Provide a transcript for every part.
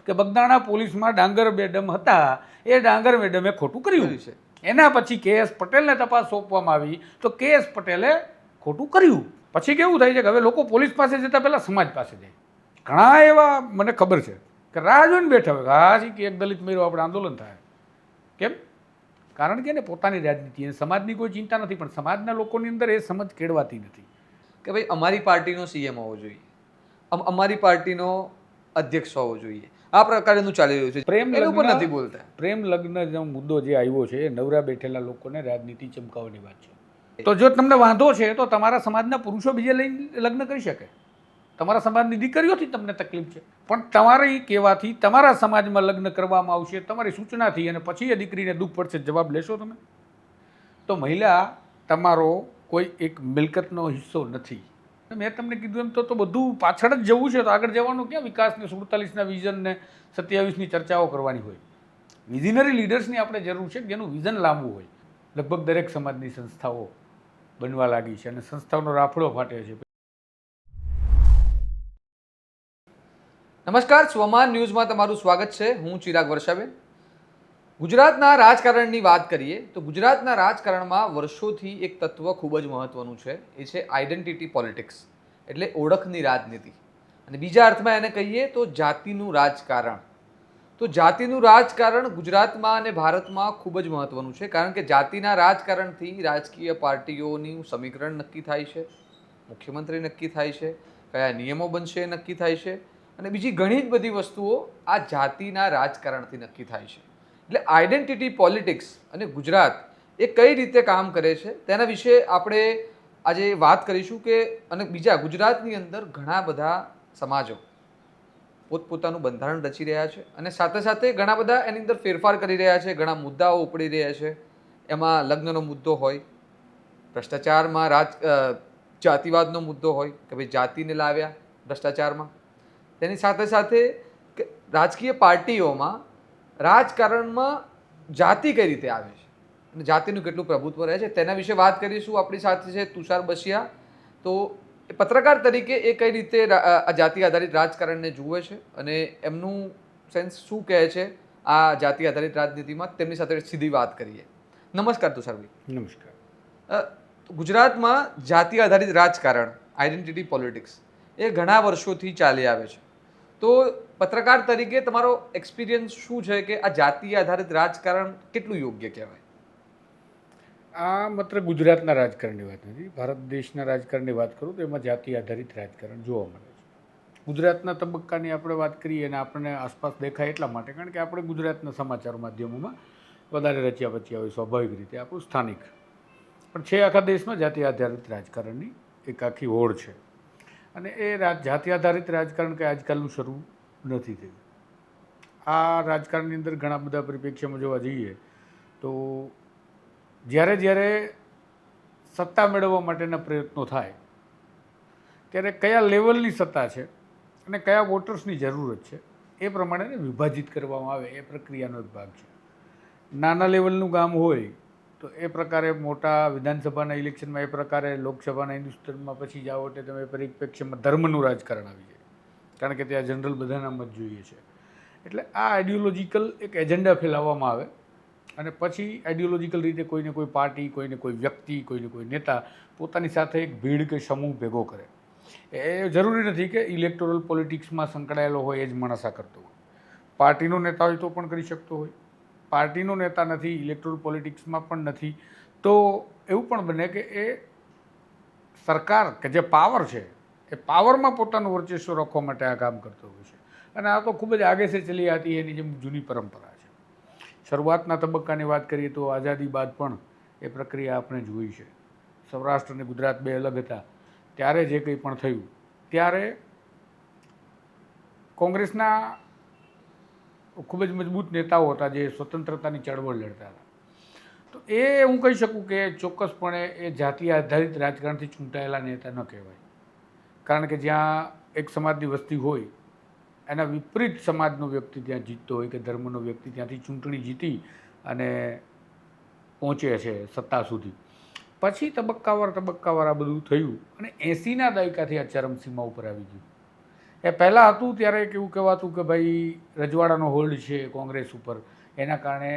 કે બગદાણા પોલીસમાં ડાંગર મેડમ હતા, એ ડાંગર મેડમે ખોટું કર્યું છે. એના પછી KS પટેલને તપાસ સોંપવામાં આવી તો KS પટેલે ખોટું કર્યું. પછી કેવું થાય છે કે હવે લોકો પોલીસ પાસે જતા પહેલાં સમાજ પાસે જાય. ઘણા એવા મને ખબર છે કે રાહ જોઈને બેઠા હોય હાજી કે એક દલિત મેળો આપણે આંદોલન થાય. કેમ? કારણ કે એને પોતાની રાજનીતિ અને સમાજની કોઈ ચિંતા નથી, પણ સમાજના લોકોની અંદર એ સમજ કેળવાતી નથી કે ભાઈ અમારી પાર્ટીનો CM હોવો જોઈએ, અમારી પાર્ટીનો અધ્યક્ષ હોવો જોઈએ. આ પ્રકારનું ચાલી રહ્યું છે. પ્રેમ એના ઉપર નથી લગ્ન બોલતા. પ્રેમ લગ્ન જે મુદ્દો જે આવ્યો છે એ નવરા બેઠેલા લોકોને રાજનીતિ ચમકાવવાની વાત છે. તો જો તમને વાંધો છે તો તમારા સમાજના પુરુષો બીજે લઈને લગ્ન કરી શકે, તમારા સમાજની દીકરીઓથી તમને તકલીફ છે, પણ તમારી કહેવાથી તમારા સમાજમાં લગ્ન કરવામાં આવશે, તમારી સૂચનાથી, અને પછી એ દીકરીને દુઃખ પડશે, જવાબ લેશો તમે? તો મહિલા તમારો કોઈ એક મિલકતનો હિસ્સો નથી. મેં તમને કીધું એમ તો બધું પાછળ જ જવું છે તો આગળ જવાનું ક્યાં? વિકાસને 47ના વિઝનને 27ની ચર્ચાઓ કરવાની હોય. વિઝનરી લીડર્સની આપણે જરૂર છે જેનું વિઝન લાંબુ હોય. લગભગ દરેક સમાજની સંસ્થાઓ બનવા લાગી છે અને સંસ્થાઓનો રાફડો ફાટે છે. નમસ્કાર, સ્વમાન ન્યૂઝમાં તમારું સ્વાગત છે. હું ચિરાગ વર્ષાબેન. ગુજરાતના રાજકારણની વાત કરીએ તો ગુજરાતના રાજકારણમાં વર્ષોથી એક તત્વ ખૂબ જ મહત્વનું છે, એ છે આઈડેન્ટિટી પોલિટિક્સ, એટલે ઓળખની રાજનીતિ. અને બીજા અર્થમાં એને કહીએ તો જાતિનું રાજકારણ. તો જાતિનું રાજકારણ ગુજરાતમાં અને ભારતમાં ખૂબ જ મહત્વનું છે, કારણ કે જાતિના રાજકારણથી રાજકીય પાર્ટીઓનું સમીકરણ નક્કી થાય છે, મુખ્યમંત્રી નક્કી થાય છે, કયા નિયમો બનશે એ નક્કી થાય છે, અને બીજી ઘણી જ બધી વસ્તુઓ આ જાતિના રાજકારણથી નક્કી થાય છે. એટલે આઈડેન્ટિટી પોલિટિક્સ અને ગુજરાત એ કઈ રીતે કામ કરે છે તેના વિશે આપણે આજે વાત કરીશું. કે અને બીજા ગુજરાતની અંદર ઘણા બધા સમાજો પોતપોતાનું બંધારણ રચી રહ્યા છે અને સાથે સાથે ઘણા બધા એની અંદર ફેરફાર કરી રહ્યા છે, ઘણા મુદ્દાઓ ઉપડી રહ્યા છે. એમાં લગ્નનો મુદ્દો હોય, ભ્રષ્ટાચારમાં જાતિવાદનો મુદ્દો હોય કે ભાઈ જાતિને લાવ્યા ભ્રષ્ટાચારમાં. તેની સાથે સાથે રાજકીય પાર્ટીઓમાં રાજકારણમાં જાતિ કઈ રીતે આવે છે અને જાતિનું કેટલું પ્રભુત્વ રહે છે તેના વિશે વાત કરીશું. આપણી સાથે છે તુષાર બસિયા. તો એ પત્રકાર તરીકે એ કઈ રીતે આ જાતિ આધારિત રાજકારણને જુએ છે અને એમનું સેન્સ શું કહે છે આ જાતિ આધારિત રાજનીતિમાં, તેમની સાથે સીધી વાત કરીએ. નમસ્કાર તુષારભાઈ. નમસ્કાર. ગુજરાતમાં જાતિ આધારિત રાજકારણ, આઈડેન્ટિટી પોલિટિક્સ એ ઘણા વર્ષોથી ચાલી આવે છે. તો પત્રકાર તરીકે તમારો એક્સપિરિયન્સ શું છે કે આ જાતિ આધારિત રાજકારણ કેટલું યોગ્ય કહેવાય? આ માત્ર ગુજરાતના રાજકારણની વાત નથી, ભારત દેશના રાજકારણની વાત કરું તો એમાં જાતિ આધારિત રાજકારણ જોવા મળે છે. ગુજરાતના તબક્કાની આપણે વાત કરીએ અને આપણને આસપાસ દેખાય એટલા માટે કારણ કે આપણે ગુજરાતના સમાચાર માધ્યમોમાં વધારે રચ્યા પચ્યા હોય, સ્વાભાવિક રીતે આપણું સ્થાનિક. પણ છે આખા દેશમાં જાતિ આધારિત રાજકારણની એક આખી હોડ છે. અને એ જાતિ આધારિત રાજકારણ કંઈ આજકાલનું શરૂ નથી થયું. આ રાજકારણની અંદર ઘણા બધા પરિપ્રેક્ષ્યમાં જોવા જઈએ તો જ્યારે સત્તા મેળવવા માટેના પ્રયત્નો થાય ત્યારે કયા લેવલની સત્તા છે અને કયા વોટર્સની જરૂરત છે એ પ્રમાણે વિભાજિત કરવામાં આવે એ પ્રક્રિયાનો એક ભાગ છે. નાના લેવલનું ગામ હોય તો એ પ્રકારે મોટા વિધાનસભાના ઇલેક્શનમાં, એ પ્રકારે લોકસભાના હિન્દુસ્તાનમાં પછી જાઓ એટલે તમે પરિપ્રેક્ષ્યમાં ધર્મનું રાજકારણ આવી જાય, કારણ કે ત્યાં જનરલ બધાના મત જોઈએ છે. એટલે આ આઈડિયોલોજીકલ એક એજન્ડા ફેલાવવામાં આવે અને પછી આઈડિયોલોજીકલ રીતે કોઈને કોઈ પાર્ટી, કોઈને કોઈ વ્યક્તિ, કોઈને કોઈ નેતા પોતાની સાથે એક ભીડ કે સમૂહ ભેગો કરે. એ જરૂરી નથી કે ઇલેક્ટોરલ પોલિટિક્સમાં સંકળાયેલો હોય એ જ માણસ આ કરતો હોય. પાર્ટીનો નેતા હોય તો પણ કરી શકતો હોય. પાર્ટીનો નેતા નથી, ઇલેક્ટોરલ પોલિટિક્સમાં પણ નથી, તો એવું પણ બને કે એ સરકાર કે જે પાવર છે એ પાવરમાં પોતાનું વર્ચસ્વ રાખવા માટે આ કામ કરતો હોય છે. અને આ તો ખૂબ જ આગે સે ચલી આતી એની જેમ જૂની પરંપરા છે. શરૂઆતના તબક્કાની વાત કરીએ તો આઝાદી બાદ પણ એ પ્રક્રિયા આપણે જોઈ છે. સૌરાષ્ટ્ર અને ગુજરાત બે અલગ હતા ત્યારે જે કંઈ પણ થયું ત્યારે કોંગ્રેસના ખૂબ જ મજબૂત નેતાઓ હતા જે સ્વતંત્રતાની ચળવળ લડતા હતા. તો એ હું કહી શકું કે ચોક્કસપણે એ જાતિ આધારિત રાજકારણથી ચૂંટાયેલા નેતા ન કહેવાય, કારણ કે જ્યાં એક સમાજની વસ્તી હોય એના વિપરીત સમાજનો વ્યક્તિ ત્યાં જીતતો હોય કે ધર્મનો વ્યક્તિ ત્યાંથી ચૂંટણી જીતી અને પહોંચે છે સત્તા સુધી. પછી તબક્કાવાર આ બધું થયું અને 80ના દાયકાથી આ ચરમસીમા ઉપર આવી ગયું. એ પહેલાં હતું ત્યારે એક એવું કહેવાતું કે ભાઈ રજવાડાનો હોલ્ડ છે કોંગ્રેસ ઉપર, એના કારણે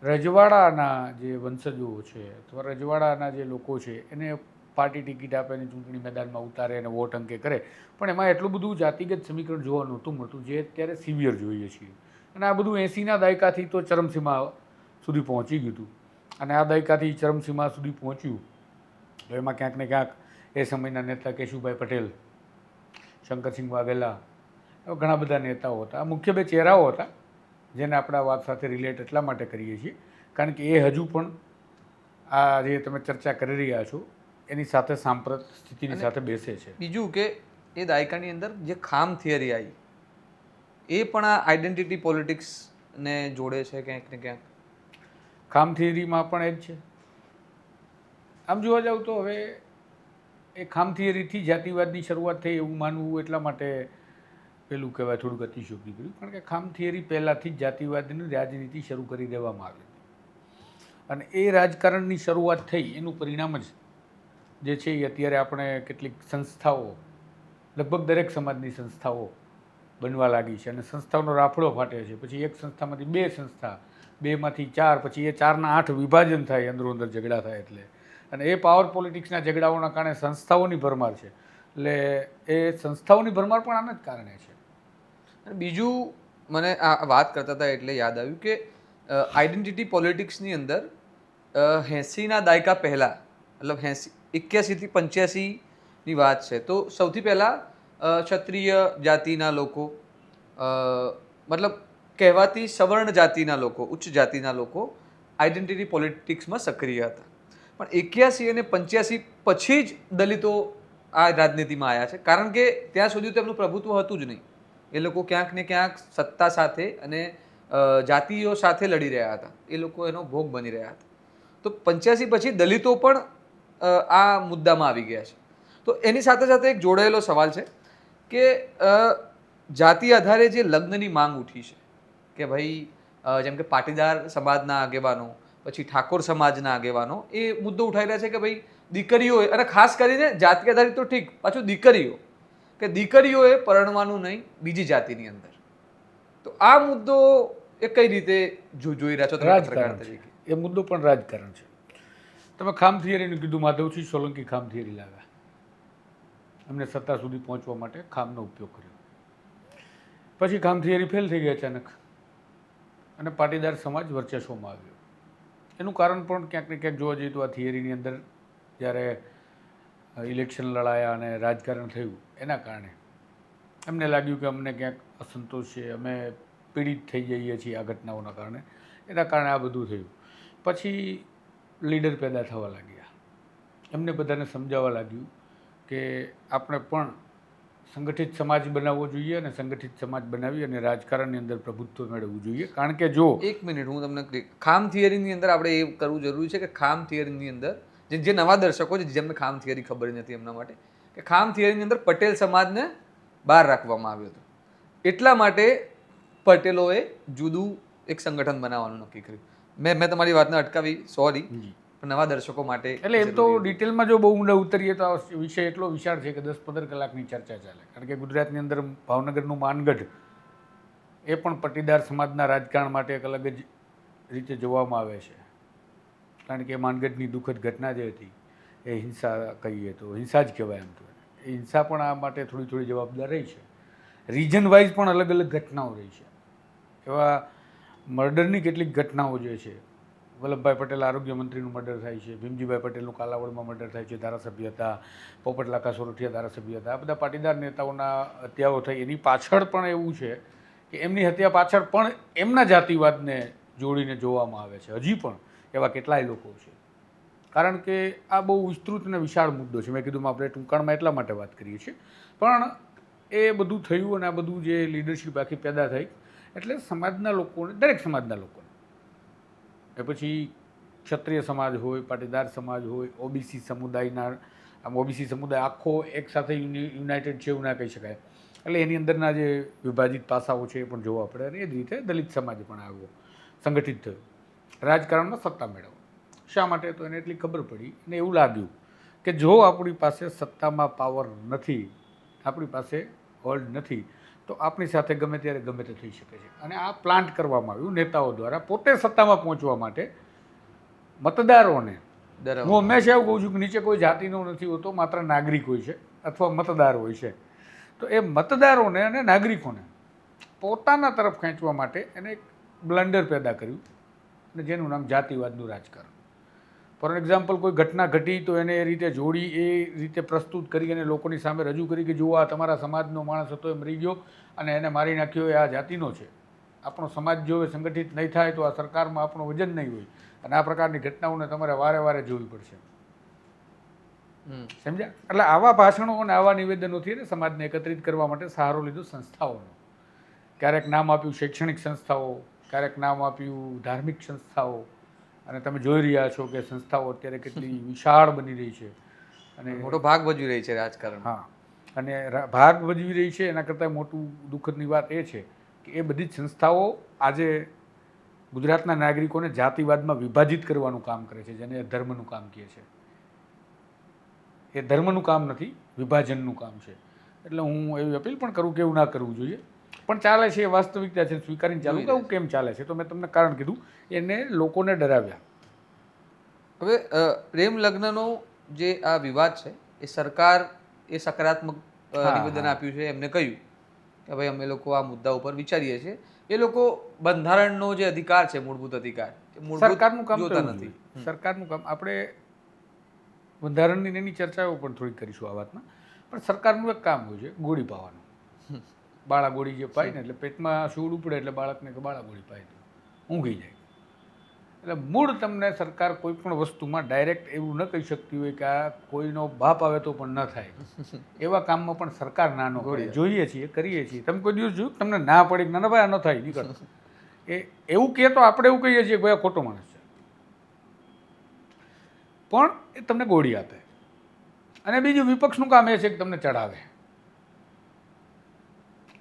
રજવાડાના જે વંશજો છે અથવા રજવાડાના જે લોકો છે એને પાર્ટી ટિકિટ આપે અને ચૂંટણી મેદાનમાં ઉતારે અને વોટ અંકે કરે. પણ એમાં એટલું બધું જાતિગત સમીકરણ જોવા નહોતું મળતું જે અત્યારે સિવિયર જોઈએ છીએ. અને આ બધું 80ના દાયકાથી તો ચરમસીમા સુધી પહોંચી ગયું હતું. અને આ દાયકાથી ચરમસીમા સુધી પહોંચ્યું તો એમાં ક્યાંક ને ક્યાંક એ સમયના નેતા કેશુભાઈ પટેલ, શંકરસિંહ વાઘેલા, એવા ઘણા બધા નેતાઓ હતા. આ મુખ્ય બે ચહેરાઓ હતા જેને આપણે આ વાત સાથે રિલેટ એટલા માટે કરીએ છીએ કારણ કે એ હજુ પણ આ જે તમે ચર્ચા કરી રહ્યા છો એની સાથે સાંપ્રત સ્થિતિની સાથે બેસે છે. બીજું કે એ દાયકાની અંદર જે ખામ થિયરી આવી એ પણ આ આઈડેન્ટિટી પોલિટિક્સને જોડે છે ક્યાંક ને ક્યાંક. ખામ થિયરીમાં પણ એ જ છે. આમ જોવા જાવ તો હવે એ ખામ થિયરીથી જાતિવાદની શરૂઆત થઈ એવું માનવું એટલા માટે પેલું કહેવાય થોડુંક અતિશયોક્તિ કર્યું કારણ કે ખામ થિયરી પહેલાંથી જ જાતિવાદની રાજનીતિ શરૂ કરી દેવામાં આવી હતી અને એ રાજકારણની શરૂઆત થઈ એનું પરિણામ જ જે છે એ અત્યારે આપણે કેટલીક સંસ્થાઓ, લગભગ દરેક સમાજની સંસ્થાઓ બનવા લાગી છે અને સંસ્થાઓનો રાફડો ફાટે છે. પછી એક સંસ્થામાંથી બે સંસ્થા, બેમાંથી ચાર, પછી એ 4ના 8 વિભાજન થાય અંદરો અંદર ઝઘડા થાય એટલે. અને એ પાવર પોલિટિક્સના ઝઘડાઓના કારણે સંસ્થાઓની ભરમાર છે. એટલે એ સંસ્થાઓની ભરમાર પણ આના જ કારણે છે. અને બીજું મને આ વાત કરતા હતા એટલે યાદ આવ્યું કે આઈડેન્ટિટી પોલિટિક્સની અંદર 80ના દાયકા પહેલાં મતલબ 81થી 85ની વાત છે તો સૌથી પહેલાં ક્ષત્રિય જાતિના લોકો મતલબ કહેવાતી સવર્ણ જાતિના લોકો, ઉચ્ચ જાતિના લોકો આઈડેન્ટિટી પોલિટિક્સમાં સક્રિય હતા. પણ 81 અને 85 પછી જ દલિતો આ રાજનીતિમાં આવ્યા છે કારણ કે ત્યાં સુધી તો એમનું પ્રભુત્વ હતું જ નહીં. એ લોકો ક્યાંક ને ક્યાંક સત્તા સાથે અને જાતિઓ સાથે લડી રહ્યા હતા. એ લોકો એનો ભોગ બની રહ્યા હતા. તો 85 પછી દલિતો પણ આ મુદ્દામાં આવી ગયા છે. તો એની સાથે સાથે એક જોડાયેલો સવાલ છે કે જાતિ આધારે જે લગ્નની માંગ ઉઠી છે કે ભાઈ જેમ કે પાટીદાર સમાજના આગેવાનો, પછી ઠાકોર સમાજના આગેવાનો એ મુદ્દો ઉઠાવી રહ્યા છે કે ભાઈ દીકરીઓ અને ખાસ કરીને જાતિ આધારિત તો ઠીક, પાછું દીકરીઓ કે દીકરીઓએ પરણવાનું નહીં બીજી જાતિની અંદર. તો આ મુદ્દો એ કઈ રીતે જોઈ રહ્યા છો તમે પત્રકાર રાજકારણ છે. તરીકે? એ મુદ્દો પણ રાજકારણ છે. તમે ખામ થિયરીનું કીધું, માધવસિંહ સોલંકી ખામ થિયરી લાવ્યા. એમને સત્તા સુધી પહોંચવા માટે ખામનો ઉપયોગ કર્યો. પછી ખામ થિયરી ફેલ થઈ ગઈ અચાનક અને પાટીદાર સમાજ વર્ચસ્વમાં આવ્યો. એનું કારણ પણ ક્યાંક ને ક્યાંક જોવા જઈએ તો આ થિયરીની અંદર જ્યારે ઇલેક્શન લડાયા અને રાજકારણ થયું એના કારણે એમને લાગ્યું કે અમને ક્યાંક અસંતોષ છે, અમે પીડિત થઈ જઈએ છીએ આ ઘટનાઓના કારણે. એના કારણે આ બધું થયું. પછી લીડર પેદા થવા લાગ્યા. એમને બધાને સમજાવવા લાગ્યું કે આપણે પણ સંગઠિત સમાજ બનાવવો જોઈએ અને સંગઠિત સમાજ બનાવી અને રાજકારણની અંદર પ્રભુત્વ મેળવવું જોઈએ. કારણ કે જો એક મિનિટ હું તમને ખામ થિયરીની અંદર આપણે એ કરવું જરૂરી છે કે ખામ થિયરીની અંદર જે નવા દર્શકો છે જેમને ખામ થિયરી ખબર નથી એમના માટે કે ખામ થિયરીની અંદર પટેલ સમાજને બહાર રાખવામાં આવ્યો હતો. એટલા માટે પટેલોએ જુદું એક સંગઠન બનાવવાનું નક્કી કર્યું. મેં તમારી વાતને અટકાવી, સોરી, પણ નવા દર્શકો માટે એટલે એમ તો ડિટેલમાં જો બહુ ઊંડા ઉતરીએ તો આ વિષય એટલો વિશાળ છે કે 10-15 કલાકની ચર્ચા ચાલે. કારણ કે ગુજરાતની અંદર ભાવનગરનું માનગઢ એ પણ પટીદાર સમાજના રાજકારણ માટે એક અલગ જ રીતે જોવામાં આવે છે. કારણ કે માનગઢની દુઃખદ ઘટના જે હતી એ હિંસા કહીએ તો હિંસા જ કહેવાય. એમ તો એ હિંસા પણ આ માટે થોડી થોડી જવાબદાર રહી છે. રીજન વાઇઝ પણ અલગ અલગ ઘટનાઓ રહી છે. એવા મર્ડરની કેટલીક ઘટનાઓ જે છે, વલ્લભભાઈ પટેલ આરોગ્ય મંત્રીનું મર્ડર થાય છે, ભીમજીભાઈ પટેલનું કાલાવડમાં મર્ડર થાય છે, ધારાસભ્ય હતા, પોપટ લાખા સોરઠિયા ધારાસભ્ય હતા. આ બધા પાટીદાર નેતાઓના હત્યાઓ થઈ. એની પાછળ પણ એવું છે કે એમની હત્યા પાછળ પણ એમના જાતિવાદને જોડીને જોવામાં આવે છે. હજી પણ એવા કેટલાય લોકો છે. કારણ કે આ બહુ વિસ્તૃત અને વિશાળ મુદ્દો છે. મેં કીધું આપણે ટૂંકાણમાં એટલા માટે વાત કરીએ છીએ. પણ એ બધું થયું અને આ બધું જે લીડરશિપ આખી પેદા થઈ એટલે સમાજના લોકોને, દરેક સમાજના લોકોને, એ પછી ક્ષત્રિય સમાજ હોય, પાટીદાર સમાજ હોય, ઓબીસી સમુદાયના, આમ ઓબીસી સમુદાય આખો એક સાથે યુનાઇટેડ છે એવું ના કહી શકાય. એટલે એની અંદરના જે વિભાજિત પાસાઓ છે એ પણ જોવા પડે. અને એ જ રીતે દલિત સમાજ પણ આવ્યો, સંગઠિત થયો, રાજકારણમાં સત્તા મેળવો. શા માટે? તો એને એટલી ખબર પડી અને એવું લાગ્યું કે જો આપણી પાસે સત્તામાં પાવર નથી, આપણી પાસે હોલ્ડ નથી તો આપણી સાથે ગમે ત્યારે ગમે તે થઈ શકે છે. અને આ પ્લાન્ટ કરવામાં આવ્યું નેતાઓ દ્વારા પોતે સત્તામાં પહોંચવા માટે મતદારોને. હું હંમેશા એવું કહું છું કે નીચે કોઈ જાતિનો નથી હોતો, માત્ર નાગરિક હોય છે અથવા મતદાર હોય છે. તો એ મતદારોને અને નાગરિકોને પોતાના તરફ ખેંચવા માટે એને એક બ્લન્ડર પેદા કર્યું અને જેનું નામ જાતિવાદનું રાજકારણ. ફોર એક્ઝામ્પલ કોઈ ઘટના ઘટી તો એને એ રીતે જોડી, એ રીતે પ્રસ્તુત કરી અને લોકોની સામે રજૂ કરી કે જુઓ આ તમારા સમાજનો માણસ હતો એ મરી ગયો અને એને મારી નાખ્યો એ આ જાતિનો છે. આપણો સમાજ જો એ સંગઠિત નહીં થાય તો આ સરકારમાં આપણું વજન નહીં હોય અને આ પ્રકારની ઘટનાઓને તમારે વારે વારે જોવી પડશે. સમજ્યા? એટલે આવા ભાષણો અને આવા નિવેદનોથી ને સમાજને એકત્રિત કરવા માટે સહારો લીધો સંસ્થાઓનો. ક્યારેક નામ આપ્યું શૈક્ષણિક સંસ્થાઓ, ક્યારેક નામ આપ્યું ધાર્મિક સંસ્થાઓ. અને તમે જોઈ રહ્યા છો કે સંસ્થાઓ અત્યારે કેટલી વિશાળ બની રહી છે અને મોટો ભાગ ભજવી રહી છે રાજકારણ. હા, અને ભાગ ભજવી રહી છે. એના કરતાં મોટું દુઃખદની વાત એ છે કે એ બધી જ સંસ્થાઓ આજે ગુજરાતના નાગરિકોને જાતિવાદમાં વિભાજિત કરવાનું કામ કરે છે, જેને ધર્મનું કામ કહે છે. એ ધર્મનું કામ નથી, વિભાજનનું કામ છે. એટલે હું એવી અપીલ પણ કરું કે એવું ના કરવું જોઈએ. પણ ચાલે છે, એ વાસ્તવિકતા છે, સ્વીકારીને ચાલુ કહું કેમ ચાલે છે. તો મેં તમને કારણ કીધું, એને લોકોને ડરાવ્યા. હવે પ્રેમ લગ્નનો જે આ વિવાદ છે એ સરકાર એ સકારાત્મક નિવેદન આપ્યું છે. એમને કહ્યું કે ભાઈ અમે લોકો આ મુદ્દા ઉપર વિચારીએ છીએ. એ લોકો બંધારણનો જે અધિકાર છે, મૂળભૂત અધિકાર, સરકારનું કામ જોતા નથી. સરકારનું કામ આપણે બંધારણની એની ચર્ચાઓ પણ થોડી કરીશું આ વાતમાં. પણ સરકારનું એક કામ હોય છે ગોળી પાવાનું. બાળા ગોળી જે પાય ને એટલે પેટમાં શૂળ ઉપડે એટલે બાળકને કે બાળા ગોળી પાય તો ઊંઘી જાય. એટલે મૂળ તમને સરકાર કોઈ પણ વસ્તુમાં ડાયરેક્ટ એવું ન કહી શકતી હોય કે આ કોઈનો બાપ આવે તો પણ ન થાય. એવા કામમાં પણ સરકાર નાનો કરે. જોઈએ છીએ, કરીએ છીએ. તમે કોઈ દિવસ જોયું તમને ના પડી ના ભાઈ આ ન થાય નીકળ એ એવું કહે તો આપણે એવું કહીએ છીએ કે ભાઈ આ ખોટો માણસ છે, પણ એ તમને ગોળી આપે. અને બીજું વિપક્ષનું કામ એ છે કે તમને ચડાવે.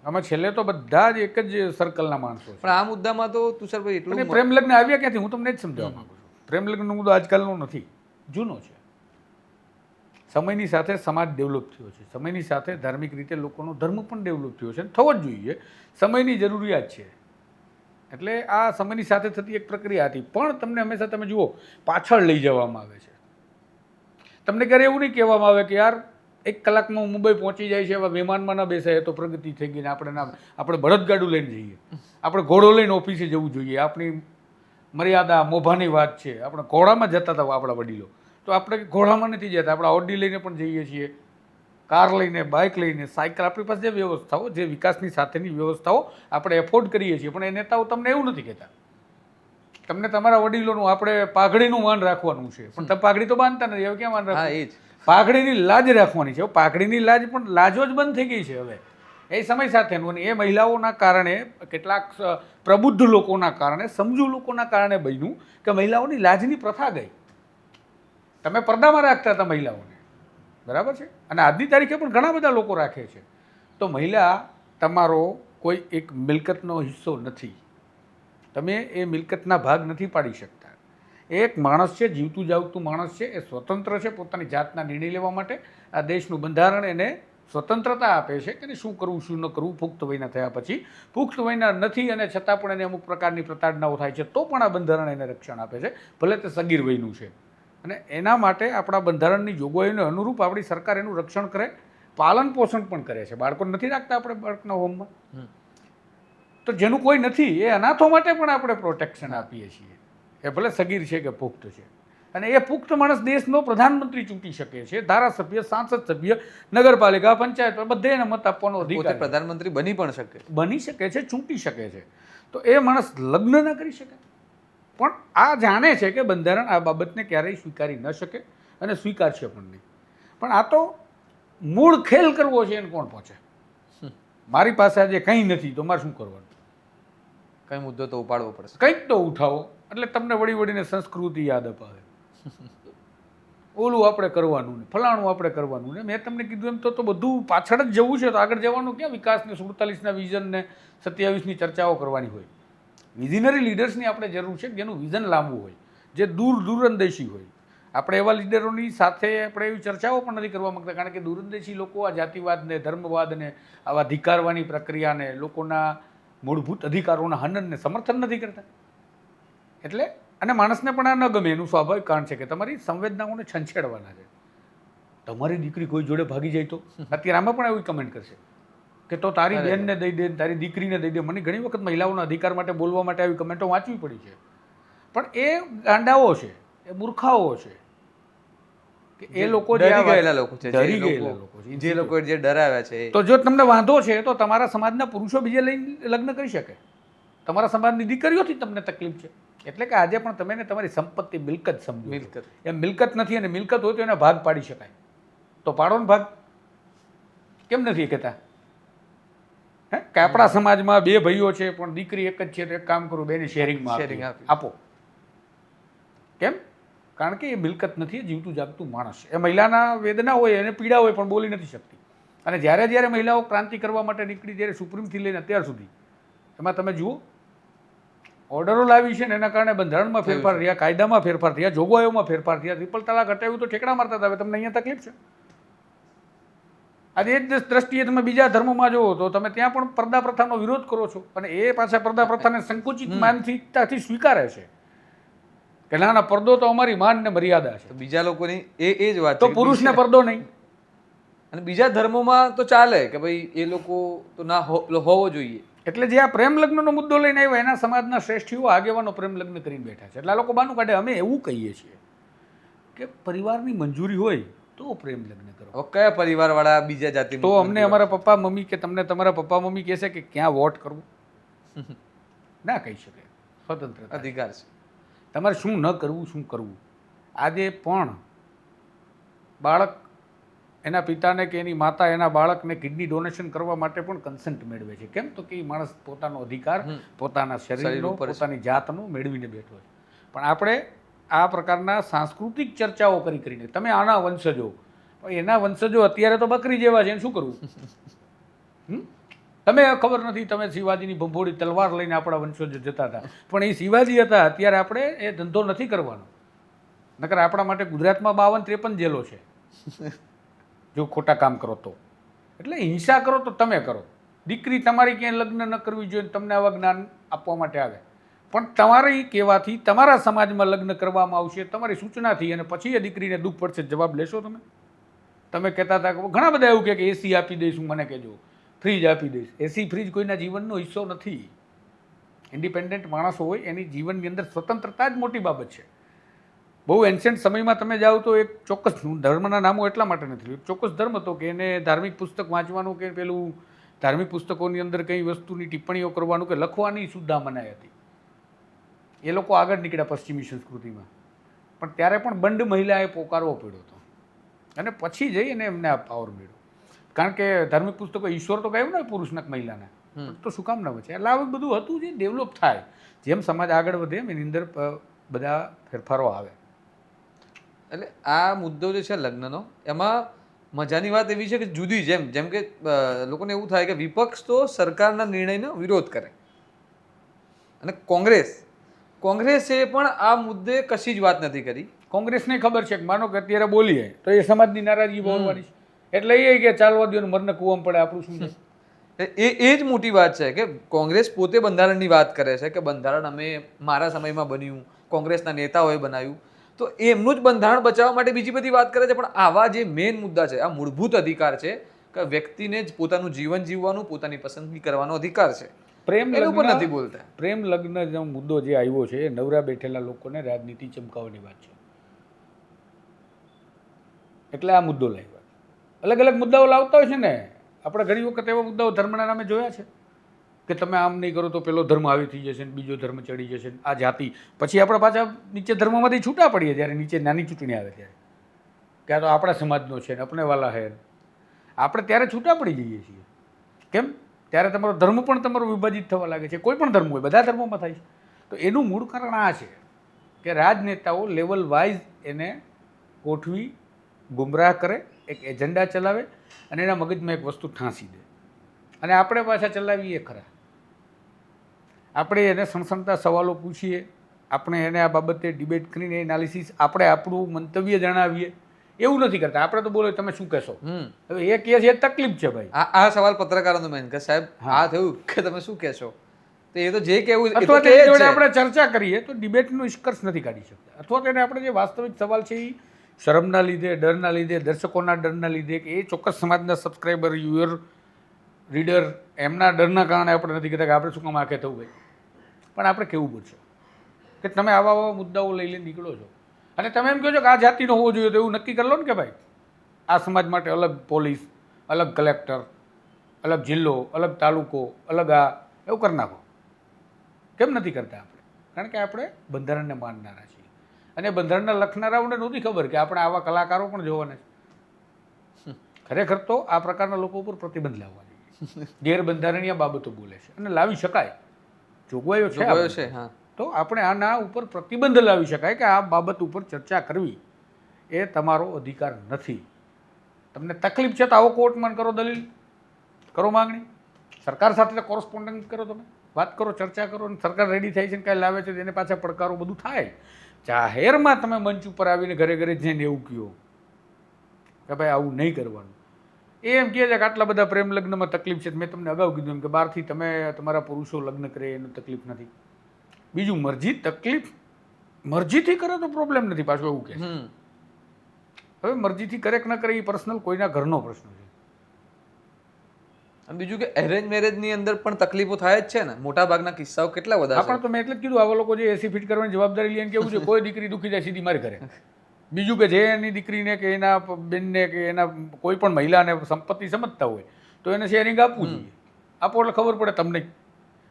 આમાં છેલ્લે તો બધા જ એક જ સર્કલના માણસો છે. પણ આ મુદ્દામાં તો તુષારભાઈ એટલું પ્રેમ લગ્ન આવ્યા ક્યાંથી હું તમને જ સમજાવવા માંગુ છું. પ્રેમ લગ્નનો મુદ્દો આજકાલનો નથી, જૂનો છે. સમયની સાથે સમાજ ડેવલપ થયો છે, સમયની સાથે ધાર્મિક રીતે લોકોનો ધર્મ પણ ડેવલપ થયો છે, થવો જ જોઈએ. સમયની જરૂરિયાત છે. એટલે આ સમયની સાથે થતી એક પ્રક્રિયા હતી. પણ તમને હંમેશા તમે જુઓ પાછળ લઈ જવામાં આવે છે. તમને ક્યારે એવું નહીં કહેવામાં આવે કે યાર 1 કલાકમાં મુંબઈ પહોંચી જાય છે, એવા વિમાનમાં ન બેસાય તો પ્રગતિ થઈ ગઈ ને આપણે બળદગાડું લઈને જઈએ, આપણે ઘોડો લઈને ઓફિસે જવું જોઈએ. આપણી મર્યાદા મોભાની વાત છે. આપણે ઘોડામાં જતા હતા આપણા વડીલો, તો આપણે ઘોડામાં નથી જતા, આપણે ઓડી લઈને પણ જઈએ છીએ, કાર લઈને, બાઇક લઈને, સાયકલ. આપણી પાસે જે વ્યવસ્થાઓ, જે વિકાસની સાથેની વ્યવસ્થાઓ આપણે એફોર્ડ કરીએ છીએ. પણ એ નેતાઓ તમને એવું નથી કહેતા. તમને તમારા વડીલોનું, આપણે પાઘડીનું માન રાખવાનું છે, પણ તમે પાઘડી તો બાંધતા નથી. હવે ક્યાં માન રાખવું? પાઘડીની લાજ રાખવાની છે. પાઘડીની લાજ પણ લાજો જ બંધ થઈ ગઈ છે હવે એ સમય સાથેનું. અને એ મહિલાઓના કારણે, કેટલાક પ્રબુદ્ધ લોકોના કારણે, સમજુ લોકોના કારણે બન્યું કે મહિલાઓની લાજની પ્રથા ગઈ. તમે પડદામાં રાખતા હતા મહિલાઓને, બરાબર છે, અને આજની તારીખે પણ ઘણા બધા લોકો રાખે છે. તો મહિલા તમારો કોઈ એક મિલકતનો હિસ્સો નથી. તમે એ મિલકતના ભાગ નથી પાડી શકતા. એક માણસ છે, જીવતું જાગતું માણસ છે, એ સ્વતંત્ર છે પોતાની જાતના નિર્ણય લેવા માટે. આ દેશનું બંધારણ એને સ્વતંત્રતા આપે છે કે શું કરવું શું ન કરવું પુખ્ત વયના થયા પછી. પુખ્ત વયના નથી અને છતાં પણ એને અમુક પ્રકારની પ્રતાડનાઓ થાય છે, તો પણ આ બંધારણ એને રક્ષણ આપે છે, ભલે તે સગીર વયનું છે. અને એના માટે આપણા બંધારણની જોગવાઈઓને અનુરૂપ આપણી સરકાર એનું રક્ષણ કરે, પાલન પોષણ પણ કરે છે. બાળકો નથી રાખતા આપણે બાળકના હોમમાં, તો જેનું કોઈ નથી એ અનાથો માટે પણ આપણે પ્રોટેક્શન આપીએ છીએ. એ ભલે સગીર છે કે પુખ્ત છે. અને એ પુખ્ત માણસ દેશનો પ્રધાનમંત્રી ચૂંટી શકે છે, ધારાસભ્ય, સાંસદ સભ્ય, નગરપાલિકા, પંચાયત, બધે એને મત આપવાનો અધિકાર. પ્રધાનમંત્રી બની પણ શકે, બની શકે છે, ચૂંટી શકે છે. તો એ માણસ લગ્ન ના કરી શકે, પણ આ જાણે છે કે બંધારણ આ બાબતને ક્યારેય સ્વીકારી ન શકે અને સ્વીકારશે પણ નહીં. પણ આ તો મૂળ ખેલ કરવો છે એને કોણ પહોંચે? મારી પાસે આજે કંઈ નથી તો મારે શું કરવાનું? કઈ મુદ્દો તો ઉપાડવો પડશે, કંઈક તો ઉઠાવો. એટલે તમને વળી વળીને સંસ્કૃતિ યાદ અપાવે, ઓલું આપણે કરવાનું ને ફલાણું આપણે કરવાનું ને. મેં તમને કીધું એમ તો બધું પાછળ જ જવું છે. તો આગળ જવાનું ક્યાં? વિકાસને 47ના વિઝનને 27ની ચર્ચાઓ કરવાની હોય. વિઝનરી લીડર્સની આપણે જરૂર છે જેનું વિઝન લાંબુ હોય, જે દૂરંદેશી હોય. આપણે એવા લીડરોની સાથે આપણે એવી ચર્ચાઓ પણ નથી કરવા માંગતા, કારણ કે દૂરંદેશી લોકો આ જાતિવાદને, ધર્મવાદને, આવા ધિક્કારવાની પ્રક્રિયાને, લોકોના મૂળભૂત અધિકારોના હનનને સમર્થન નથી કરતા. એટલે અને માણસને પણ આ ન ગમે એનું સ્વાભાવિક કારણ છે કે તમારી સંવેદનાઓને છંછેડવાના છે. તમારી દીકરી કોઈ જોડે ભાગી જાય તો અત્યારે આમાં પણ એવી કમેન્ટ કરશે કે તો તારી બેનને દઈ દે, તારી દીકરીને દઈ દે. મને ઘણી વખત મહિલાઓના અધિકાર માટે બોલવા માટે આવી કમેન્ટો વાંચવી પડી છે. પણ એ ગાંડાઓ છે, એ મૂર્ખાઓ છે કે એ લોકો જે ડરી ગયેલા લોકો છે, ડરી ગયેલા લોકો છે, જે લોકો જે ડરાવ્યા છે. તો જો તમને વાંધો છે તો તમારા સમાજના પુરુષો બીજે લઈને લગ્ન કરી શકે. તમારા સમાજની દીકરીઓથી તમને તકલીફ છે એટલે કે આજે પણ તમે તમારી સંપત્તિ મિલકત સમજો. મિલકત. એ મિલકત નથી અને મિલકત હોય તો એને ભાગ પાડી શકાય. તો પાડો ને ભાગ, કેમ નથી કહેતા? હે કે આપણા સમાજમાં બે ભાઈઓ છે પણ દીકરી એક જ છે, તો એક કામ કરું, બેને શેરિંગમાં આપો. કેમ? કારણ કે એ મિલકત નથી, એ જીવતું જાગતું માણસ છે. એ મહિલાના વેદના હોય, એને પીડા હોય, પણ બોલી નથી શકતી. અને જ્યારે જ્યારે મહિલાઓ ક્રાંતિ કરવા માટે નીકળી, ત્યારે સુપ્રીમથી લઈને અત્યાર સુધી એમાં તમે જુઓ ઓર્ડરો લાવી છે ને એના કારણે બંધારણમાં ફેરફાર થયા, કાયદામાં ફેરફાર થયા, જોગવાઈઓમાં ફેરફાર થયા. ટ્રિપલ તલાક હટાવ્યું તો ઠેકડા મારતા હતા, હવે તમને અહીંયા તકલીફ છે. આજે એ જ દ્રષ્ટિએ તમે બીજા ધર્મોમાં જુઓ તો તમે ત્યાં પણ પડદા પ્રથાનો વિરોધ કરો છો, અને એ પાછા પડદા પ્રથાને સંકુચિત માનસિકતાથી સ્વીકારે છે કે ના ના, પડદો તો અમારી માન ને મર્યાદા છે. બીજા લોકોની એ જ વાત તો પુરુષને પડદો નહીં. અને બીજા ધર્મોમાં તો ચાલે કે ભાઈ એ લોકો તો ના હોવો જોઈએ. એટલે જે આ પ્રેમ લગ્નનો મુદ્દો લઈને આવ્યો, એના સમાજના શ્રેષ્ઠીઓ આગેવાનો પ્રેમ લગ્ન કરીને બેઠા છે. એટલે આ લોકો બાનું કાઢે. અમે એવું કહીએ છીએ કે પરિવારની મંજૂરી હોય તો પ્રેમ લગ્ન કરો. હવે કયા પરિવારવાળા બીજા જાતિ તો અમને અમારા પપ્પા મમ્મી કે તમને તમારા પપ્પા મમ્મી કહેશે કે ક્યાં વોટ કરવું? ના કહી શકે. સ્વતંત્ર અધિકાર છે. તમારે શું ન કરવું, શું કરવું. આજે પણ બાળક એના પિતાને કે એની માતા એના બાળકને કિડની ડોનેશન કરવા માટે પણ કન્સેન્ટ મેળવે છે. કેમ? તો કે એ માણસ પોતાનો અધિકાર પોતાના શરીરનો, પોતાની જાતનો મેળવીને બેઠો છે. પણ આપણે આ પ્રકારના સાંસ્કૃતિક ચર્ચાઓ કરીને તમે આના વંશજો, એના વંશજો અત્યારે તો બકરી જેવા છે, એને શું કરવું? તમે ખબર નથી, તમે શિવાજીની ભંભોળી તલવાર લઈને આપણા વંશજો જતા હતા, પણ એ શિવાજી હતા. અત્યારે આપણે એ ધંધો નથી કરવાનો. નકર આપણા માટે ગુજરાતમાં 52-53 જેલો છે જો ખોટા કામ કરો તો. એટલે હિંસા કરો તો તમે કરો. દીકરી તમારી ક્યાંય લગ્ન ન કરવી જોઈએ, તમને આવા જ્ઞાન આપવા માટે આવે, પણ તમારી કહેવાથી તમારા સમાજમાં લગ્ન કરવામાં આવશે, તમારી સૂચનાથી, અને પછી એ દીકરીને દુઃખ પડશે. જવાબ લેશો તમે? તમે કહેતા હતા કે ઘણા બધા એવું કે એસી આપી દઈશું, મને કહેજો, ફ્રીજ આપી દઈશ. એસી ફ્રીજ કોઈના જીવનનો હિસ્સો નથી. ઇન્ડિપેન્ડન્ટ માણસો હોય એની જીવનની અંદર સ્વતંત્રતા જ મોટી બાબત છે. બહુ એન્શન્ટ સમયમાં તમે જાઓ તો એક ચોક્કસ ધર્મના નામો એટલા માટે નથી, એક ચોક્કસ ધર્મ હતો કે એને ધાર્મિક પુસ્તક વાંચવાનું કે પેલું ધાર્મિક પુસ્તકોની અંદર કઈ વસ્તુની ટિપ્પણીઓ કરવાનું કે લખવાની સુદ્ધા મનાઈ હતી. એ લોકો આગળ નીકળ્યા પશ્ચિમી સંસ્કૃતિમાં, પણ ત્યારે પણ બંડ મહિલાએ પોકારવો પડ્યો હતો, અને પછી જઈ અને એમને આ પાવર મળ્યો. કારણ કે ધાર્મિક પુસ્તકો ઈશ્વર તો કહ્યું ને પુરુષના મહિલાને, તો શું કામ ન વચે? એટલે આવું બધું હતું જે ડેવલપ થાય. જેમ સમાજ આગળ વધે એમ એની અંદર બધા ફેરફારો આવે. એટલે આ મુદ્દો જે છે લગ્નનો, એમાં મજાની વાત એવી છે કે જુદી, જેમ કે લોકોને એવું થાય કે વિપક્ષ તો સરકારના નિર્ણયનો વિરોધ કરે, અને કોંગ્રેસે પણ આ મુદ્દે કશી જ વાત નથી કરી. કોંગ્રેસને ખબર છે કે માનો કે અત્યારે બોલીએ તો એ સમાજની નારાજગી બોલવાની છે, એટલે એ કે ચાલવા દો, મરને કૂવામાં પડે, આપણું શું છે? એ જ મોટી વાત છે કે કોંગ્રેસ પોતે બંધારણની વાત કરે છે કે બંધારણ મારા સમયમાં બન્યું, કોંગ્રેસના નેતાઓએ બનાવ્યું, તો એમનું જ બંધારણ બચાવવા માટે બીજી બધી વાત કરે છે. પણ આવા જે મેઇન મુદ્દા છે, આ મૂળભૂત અધિકાર છે કે વ્યક્તિને જ પોતાનું જીવન જીવવાનું, પોતાની પસંદગી કરવાનો અધિકાર છે, પ્રેમ એનું પણ લગ્ન નથી બોલતા. પ્રેમ લગ્ન મુદ્દો જે આવ્યો છે એ નવરા બેઠેલા લોકોને રાજનીતિ ચમકાવવાની વાત છે. એટલે આ મુદ્દો લાવ્યો. અલગ અલગ મુદ્દાઓ લાવતા હોય છે ને. આપણે ઘણી વખત એવા મુદ્દાઓ ધર્મના નામે જોયા છે કે તમે આમ નહીં કરો તો પેલો ધર્મ આવી થઈ જશે ને બીજો ધર્મ ચડી જશે ને આ જાતિ. પછી આપણે પાછા નીચે ધર્મમાંથી છૂટા પડીએ જ્યારે નીચે નાની ચૂંટણી આવે ત્યારે, કે આ તો આપણા સમાજનો છે ને આપણે વાલા હે. આપણે ત્યારે છૂટા પડી જઈએ છીએ. કેમ? ત્યારે તમારો ધર્મ પણ તમારો વિભાજિત થવા લાગે છે. કોઈ પણ ધર્મ હોય, બધા ધર્મોમાં થાય છે. તો એનું મૂળ કારણ આ છે કે રાજનેતાઓ લેવલ વાઇઝ એને ગોઠવી ગુમરાહ કરે, એક એજન્ડા ચલાવે અને એના મગજમાં એક વસ્તુ ઠાંસી દે, અને આપણે પાછા ચલાવીએ ખરા. આપણે એને સણસણતા સવાલો પૂછીએ, આપણે એને આ બાબતે ડિબેટ કરીને એનાલિસિસ આપણે આપણું મંતવ્ય જણાવીએ એવું નથી કરતા. આપણે તો બોલો તમે શું કહેશો, હવે એ કહે છે એ તકલીફ છે ભાઈ. આ સવાલ પત્રકારોનો મેન કે સાહેબ આ થયું કે તમે શું કહેશો, તો એ તો જે કહેવું એ તો અથવા કહે તેની જ જોડે છે. આપણે ચર્ચા કરીએ તો ડિબેટનો નિષ્કર્ષ નથી કાઢી શકતા, અથવા તેને આપણે જે વાસ્તવિક સવાલ છે એ શરમના લીધે, ડરના લીધે, દર્શકોના ડરના લીધે કે એ ચોક્કસ સમાજના સબસ્ક્રાઈબર, યુઅર, રીડર એમના ડરના કારણે આપણે નથી કહેતા કે આપણે શું કામ આંખે થવું ભાઈ. પણ આપણે કેવું પડશે કે તમે આવા આવા મુદ્દાઓ લઈ લઈને નીકળો છો અને તમે એમ કહો છો કે આ જાતિનો હોવો જોઈએ, તો એવું નક્કી કરી લો ને કે ભાઈ આ સમાજ માટે અલગ પોલીસ, અલગ કલેક્ટર, અલગ જિલ્લો, અલગ તાલુકો, અલગ આ એવું કરી નાખો. કેમ નથી કરતા આપણે? કારણ કે આપણે બંધારણને માનનારા છીએ અને બંધારણના લખનારાઓને નહોતી ખબર કે આપણે આવા કલાકારો પણ જોવાના છે. ખરેખર તો આ પ્રકારના લોકો ઉપર પ્રતિબંધ લાવવા જોઈએ. ગેરબંધારણીય બાબતો બોલે છે અને લાવી શકાય, જોગવાઈઓ છે. હા, તો આપણે આના ઉપર પ્રતિબંધ લાવી શકાય કે આ બાબત ઉપર ચર્ચા કરવી એ તમારો અધિકાર નથી. તમને તકલીફ છે તો આવો કોર્ટમાં કરો, દલીલ કરો, માંગણી સરકાર સાથે કોરસ્પોન્ડન્સ કરો, તમે વાત કરો, ચર્ચા કરો, અને સરકાર રેડી થાય છે ને કાંઈ લાવે છે એને પાછા પડકારો બધું થાય. જાહેરમાં તમે મંચ ઉપર આવીને ઘરે ઘરે જઈને એવું કહો કે ભાઈ આવું નહીં કરવાનું, એ એમ કહે છે કે આટલા બધા પ્રેમ લગ્નમાં તકલીફ છે. મેં તમને અગાઉ કીધું એમ કે બહારથી તમે તમારા પુરુષો લગ્ન કરે એનું તકલીફ નથી. બીજું મરજી તકલીફ મરજીથી કરે તો પ્રોબ્લેમ નથી, પાછું એવું કહે છે. હવે મરજીથી કરે કે ન કરે એ પર્સનલ કોઈના ઘરનો પ્રશ્ન છે. અને બીજું કે એરેન્જ મેરેજની અંદર પણ તકલીફો થાય જ છે ને, મોટા ભાગના કિસ્સાઓ કેટલા બધા છે. આપણે તો મેં એટલે જ કીધું આવા લોકો જે એસી ફિટ કરવાની જવાબદારી લઈને કેવું છે, કોઈ દીકરી દુખી જાય સીધી મારી ઘરે. બીજું કે જે એની દીકરીને કે એના બેનને કે એના કોઈ પણ મહિલાને સંપત્તિ સમજતા હોય તો એને શેરિંગ આપવું જોઈએ. આપો એટલે ખબર પડે તમને.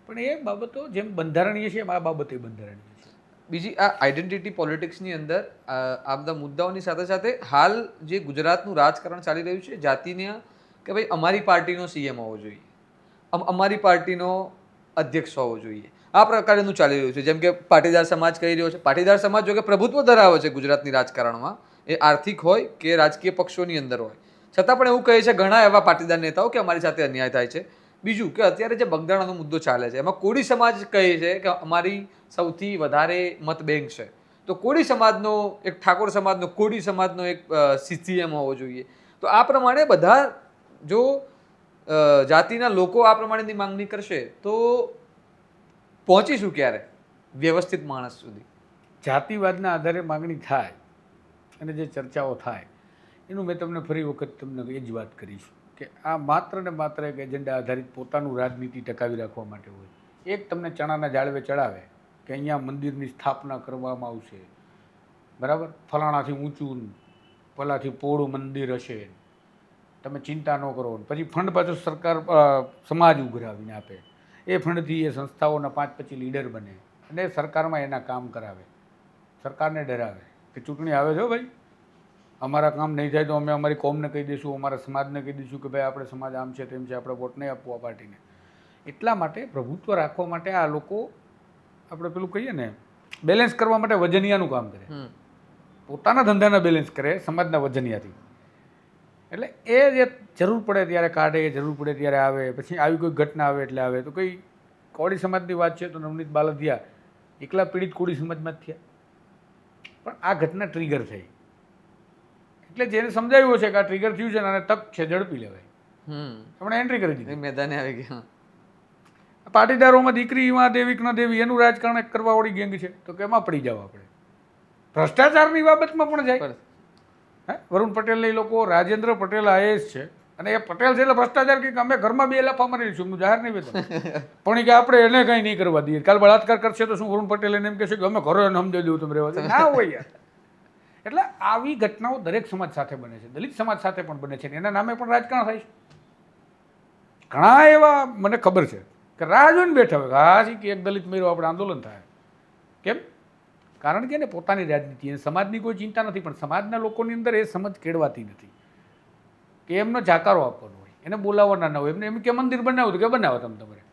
પણ એ બાબતો જેમ બંધારણીય છે એમ આ બાબતે બંધારણીય છે. બીજી આ આઈડેન્ટિટી પોલિટિક્સની અંદર આ બધા મુદ્દાઓની સાથે સાથે હાલ જે ગુજરાતનું રાજકારણ ચાલી રહ્યું છે જાતિને કે ભાઈ અમારી પાર્ટીનો સીએમ હોવો જોઈએ, અમારી પાર્ટીનો અધ્યક્ષ હોવો જોઈએ, આ પ્રકારનું ચાલી રહ્યું છે. જેમ કે પાટીદાર સમાજ કહી રહ્યો છે. પાટીદાર સમાજ જો કે પ્રભુત્વ ધરાવે છે ગુજરાતની રાજકારણમાં, એ આર્થિક હોય કે રાજકીય પક્ષોની અંદર હોય, છતાં પણ એવું કહે છે ઘણા એવા પાટીદાર નેતાઓ કે અમારી સાથે અન્યાય થાય છે. બીજું કે અત્યારે જે બગદાણાનો મુદ્દો ચાલે છે એમાં કોળી સમાજ કહે છે કે અમારી સૌથી વધારે મત બેંક છે, તો કોળી સમાજનો એક ઠાકોર સમાજનો કોળી સમાજનો એક સીએમ હોવો જોઈએ. તો આ પ્રમાણે બધા જો જાતિના લોકો આ પ્રમાણેની માંગણી કરશે તો પહોંચીશું ક્યારે વ્યવસ્થિત માણસ સુધી? જાતિવાદના આધારે માંગણી થાય અને જે ચર્ચાઓ થાય એનું મેં તમને ફરી વખત તમને એ જ વાત કરીશ કે આ માત્ર ને માત્ર એક એજન્ડા આધારિત પોતાનું રાજનીતિ ટકાવી રાખવા માટે હોય. એક તમને ચણાના જાળવે ચડાવે કે અહીંયા મંદિરની સ્થાપના કરવામાં આવશે, બરાબર, ફલાણાથી ઊંચું પલાથી પોળું મંદિર હશે, તમે ચિંતા ન કરો. પછી ફંડ પાછું સરકાર સમાજ ઉઘરાવીને આપે, એ ફંડથી એ સંસ્થાઓના 5-25 લીડર બને અને સરકારમાં એના કામ કરાવે, સરકારને ડરાવે કે ચૂંટણી આવે છે ભાઈ, અમારા કામ નહીં થાય તો અમે અમારી કોમને કહી દઈશું, અમારા સમાજને કહી દઈશું કે ભાઈ આપણે સમાજ આમ છે તેમ છે, આપણે વોટ નહીં આપવું આ પાર્ટીને. એટલા માટે પ્રભુત્વ રાખવા માટે આ લોકો આપણે પેલું કહીએ ને બેલેન્સ કરવા માટે વજનિયાનું કામ કરે, પોતાના ધંધાના બેલેન્સ કરે સમાજના વજનિયાથી. એટલે એ જે જરૂર પડે ત્યારે કાઢે, જરૂર પડે ત્યારે આવે. પછી આવી કોઈ ઘટના આવે એટલે આવે. તો કઈ કોળી સમાજની વાત છે તો નવનીત બાલદિયા એકલા પીડિત કોળી સમાજમાં જ થયા, પણ આ ઘટના ટ્રિગર થઈ એટલે જેને સમજાવ્યું છે કે આ ટ્રિગર થયું છે ને અને તક છે ઝડપી લેવાય, એમણે એન્ટ્રી કરી દીધી, મેદાને આવી ગયા. પાટીદારોમાં દીકરીમાં દેવી કે ન દેવી એનું રાજકારણ કરવાવાળી ગેંગ છે તો કેમાં પડી જાવ આપણે? ભ્રષ્ટાચારની બાબતમાં પણ જાય. વરુણ પટેલ એ લોકો, રાજેન્દ્ર પટેલ આઈએએસ છે અને એ પટેલ છે એટલે ભ્રષ્ટાચાર કે અમે ઘરમાં 2 લાફા મારીશું, એમનું જાહેર નહીં વેતન પણ એ કે આપણે એને કંઈ નહીં કરવા દઈએ. કાલ બળાત્કાર કરશે તો શું વરુણ પટેલ એને એમ કહેશે કે અમે ઘરે એને સમજાવી દઉં તમે રહેવા ના હોય યાર. એટલે આવી ઘટનાઓ દરેક સમાજ સાથે બને છે, દલિત સમાજ સાથે પણ બને છે ને એના નામે પણ રાજકારણ થાય છે. ઘણા એવા મને ખબર છે કે રાહ જોઈને બેઠા હોય હા કે એક દલિત મેળો આપણે આંદોલન થાય. કેમ? કારણ કે એને પોતાની રાજનીતિ અને સમાજની કોઈ ચિંતા નથી, પણ સમાજના લોકોની અંદર એ સમજ કેળવાતી નથી કે એમનો જાકારો આપવાનો હોય, એને બોલાવવાના ના હોય, એમને એમ કે મંદિર બનાવું તો કે બનાવો તમારે.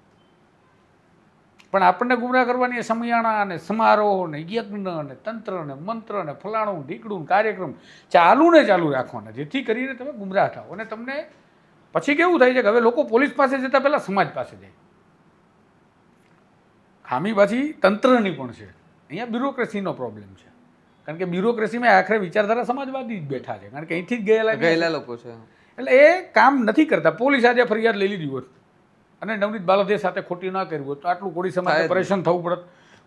પણ આપણને ગુમરાહ કરવાની સમયાણા અને સમારોહ ને યજ્ઞ ને તંત્ર ને મંત્ર ને ફલાણું ઢીકડું કાર્યક્રમ ચાલુ રાખવાના, જેથી કરીને તમે ગુમરાહ થાઓ. અને તમને પછી કેવું થાય છે કે હવે લોકો પોલીસ પાસે જતા પહેલાં સમાજ પાસે જાય. ખામી પાછી તંત્રની પણ છે અહીંયા બ્યુરોક્રેસીનો પ્રોબ્લેમ છે. કારણ કે બ્યુરોક્રેસીમાં આખરે વિચારધારા સમાજવાદી જ બેઠા છે. કારણ કે અહીંથી જ ગયેલા લોકો છે. એટલે એ કામ નથી કરતા. પોલીસ આજે ફરિયાદ લઈ લીધી હોત અને નવનીત બાલદે સાથે ખોટી ના કર્યું હોત તો આટલું કોળી સમાજને પરેશાન થવું પડત.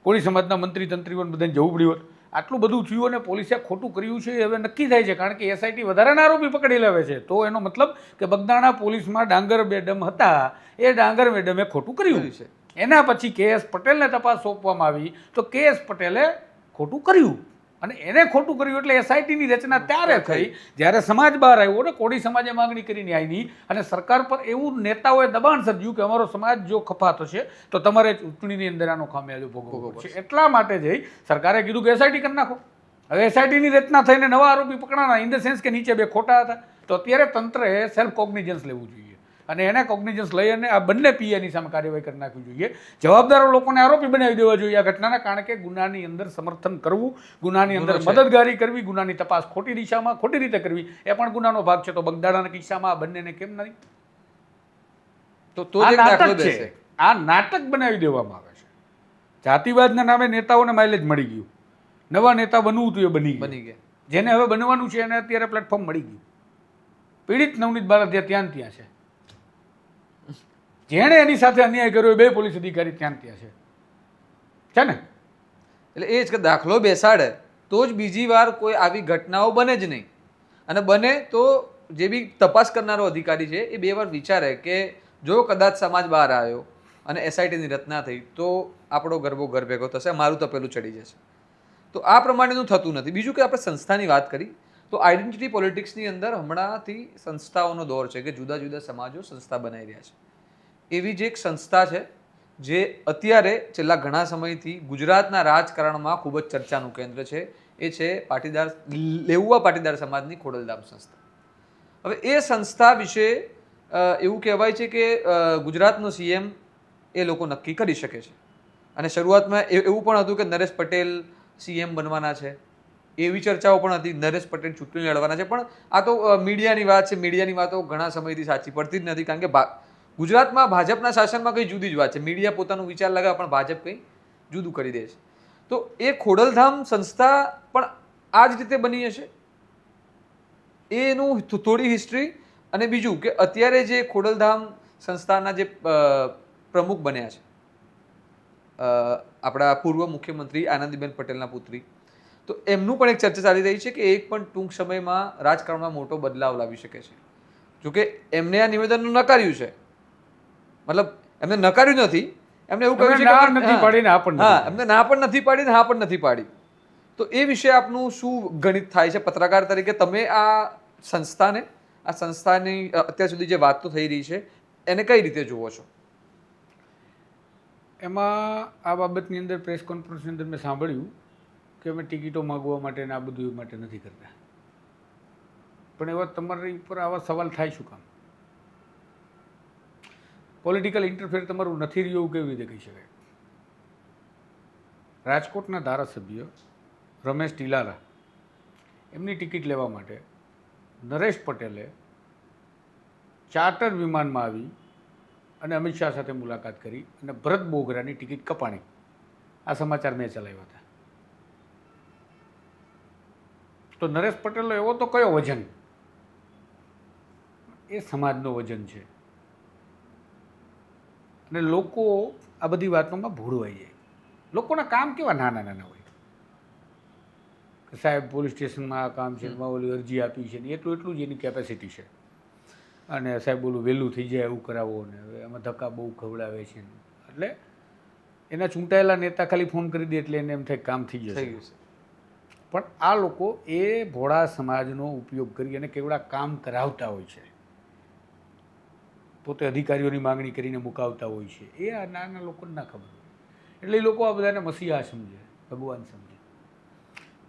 કોળી સમાજના મંત્રી તંત્રીઓને બધાને જવું પડ્યું હોત. આટલું બધું થયું અને પોલીસે ખોટું કર્યું છે એ હવે નક્કી થાય છે. કારણ કે એસઆઈટી વધારાના આરોપી પકડી લાવે છે. તો એનો મતલબ કે બગદાણા પોલીસમાં ડાંગર મેડમ હતા, એ ડાંગર મેડમે ખોટું કર્યું છે. એના પછી KS પટેલને તપાસ સોંપવામાં આવી તો KS પટેલે ખોટું કર્યું અને એને ખોટું કર્યું એટલે એસઆઈટીની રચના ત્યારે થઈ જ્યારે સમાજ બહાર આવ્યો ને કોળી સમાજે માંગણી કરી ન્યાયની અને સરકાર પર એવું નેતાઓએ દબાણ સર્જ્યું કે અમારો સમાજ જો ખફા થશે તો તમારે ચૂંટણીની અંદર આનો ખામિયાજો ભોગવવો પડશે. એટલા માટે જઈ સરકારે કીધું કે એસઆઈટી કરી નાખો. હવે એસઆઈટીની રચના થઈને નવા આરોપી પકડાના ઇન ધ સેન્સ કે નીચે બે ખોટા હતા. તો અત્યારે તંત્રએ સેલ્ફ કોગ્નિજન્સ લેવું જોઈએ અને એને કોગ્નિજન્સ લઈ અને આ બંને પીએની સામે કાર્યવાહી કરી નાખવી જોઈએ. જવાબદારો લોકોને આરોપી બનાવી દેવા જોઈએ આ ઘટનાના. કારણ કે ગુનાની અંદર સમર્થન કરવું, ગુનાની અંદર મદદગારી કરવી, ગુનાની તપાસ ખોટી દિશામાં ખોટી રીતે કરવી એ પણ ગુનાનો ભાગ છે. તો બગદાણાના કિસ્સામાં આ બંનેને કેમ નહીં? તો આ નાટક છે. આ નાટક બનાવી દેવામાં આવે છે. જાતિવાદના નામે નેતાઓને માઇલેજ મળી ગયું. નવા નેતા બનવું હતું એ બની ગયા. જેને હવે બનવાનું છે એને અત્યારે પ્લેટફોર્મ મળી ગયું. પીડિત નવનીત બાલદિયા ત્યાં છે. જેણે એની સાથે અન્યાય કર્યો બે પોલીસ અધિકારી ત્યાં છે ને. એટલે એ જ કે દાખલો બેસાડે તો જ બીજી વાર કોઈ આવી ઘટનાઓ બને જ નહીં. અને બને તો જે બી તપાસ કરનારો અધિકારી છે એ બે વાર વિચારે કે જો કદાચ સમાજ બહાર આવ્યો અને એસઆઈટીની રચના થઈ તો આપણો ગરબો ઘર ભેગો થશે, મારું તપેલું ચડી જશે. તો આ પ્રમાણેનું થતું નથી. બીજું કે આપણે સંસ્થાની વાત કરી તો આઈડેન્ટિટી પોલિટિક્સની અંદર હમણાંથી સંસ્થાઓનો દોર છે કે જુદા જુદા સમાજો સંસ્થા બનાવી રહ્યા છે. એવી જ એક સંસ્થા છે જે અત્યારે છેલ્લા ઘણા સમયથી ગુજરાતના રાજકારણમાં ખૂબ જ ચર્ચાનું કેન્દ્ર છે. એ છે લેઉવા પાટીદાર સમાજની ખોડલધામ સંસ્થા. હવે એ સંસ્થા વિશે એવું કહેવાય છે કે ગુજરાતનો CM એ લોકો નક્કી કરી શકે છે. અને શરૂઆતમાં એવું પણ હતું કે નરેશ પટેલ CM બનવાના છે. એવી ચર્ચાઓ પણ હતી. નરેશ પટેલ ચૂંટણી લડવાના છે. પણ આ તો મીડિયાની વાત છે. મીડિયાની વાતો ઘણા સમયથી સાચી પડતી જ નથી. કારણ કે ગુજરાતમાં ભાજપના શાસનમાં કંઈ જુદી જ વાત છે. મીડિયા પોતાનો વિચાર લગાવે પણ ભાજપ કંઈ જુદું કરી દે છે. તો એ ખોડલધામ સંસ્થા પણ આ જ રીતે બની હશે એનું થોડી હિસ્ટ્રી. અને બીજું કે અત્યારે જે ખોડલધામ સંસ્થાના જે પ્રમુખ બન્યા છે આપણા પૂર્વ મુખ્યમંત્રી આનંદીબેન પટેલના પુત્રી, તો એમનું પણ એક ચર્ચા ચાલી રહી છે કે એક પણ ટૂંક સમયમાં રાજકારણમાં મોટો બદલાવ લાવી શકે છે. જોકે એમને આ નિવેદન નકાર્યું છે. મતલબ એમને નકાર્યું નથી, એમને એવું કહ્યું છે કે એમને ના પણ નથી પાડી ને હા પણ નથી પાડી. તો એ વિશે આપનું શું ગણિત થાય છે પત્રકાર તરીકે? તમે આ સંસ્થાની અત્યાર સુધી જે વાતો થઈ રહી છે એને કઈ રીતે જુઓ છો? એમાં આ બાબતની અંદર પ્રેસ કોન્ફરન્સની અંદર મેં સાંભળ્યું કે અમે ટિકિટો માગવા માટે ને આ બધું માટે નથી કરતા. પણ એવા તમારી ઉપર આવા સવાલ થાય શું કામ? પોલિટિકલ ઇન્ટરફેર તમારું નથી રહ્યું એવું કેવી રીતે કહી શકાય? રાજકોટના ધારાસભ્ય રમેશ ટીલારા એમની ટિકિટ લેવા માટે નરેશ પટેલે ચાર્ટર વિમાનમાં આવી અને અમિત શાહ સાથે મુલાકાત કરી અને ભરત બોગરાની ટિકિટ કપાણી. આ સમાચાર મેં ચલાવ્યા હતા. તો નરેશ પટેલનો એવો તો કયો વજન? એ સમાજનો વજન છે. અને લોકો આ બધી વાતોમાં ભૂળવાઈ જાય. લોકોના કામ કેવા નાના નાના હોય કે સાહેબ પોલીસ સ્ટેશનમાં આ કામ છે, ઓલી અરજી આપી છે ને એટલું જ એની કેપેસિટી છે. અને સાહેબ બોલું વહેલું થઈ જાય એવું કરાવો ને હવે એમાં ધક્કા બહુ ખવડાવે છે. એટલે એના ચૂંટાયેલા નેતા ખાલી ફોન કરી દે એટલે એને એમ થાય કામ થઈ જશે. પણ આ લોકો એ ભોળા સમાજનો ઉપયોગ કરી અને કેવડા કામ કરાવતા હોય છે. પોતે અધિકારીઓની માંગણી કરીને મુકાવતા હોય છે. એ આ નાના લોકોને ના ખબર હોય. એટલે એ લોકો આ બધાને મસીહા સમજે, ભગવાન સમજે.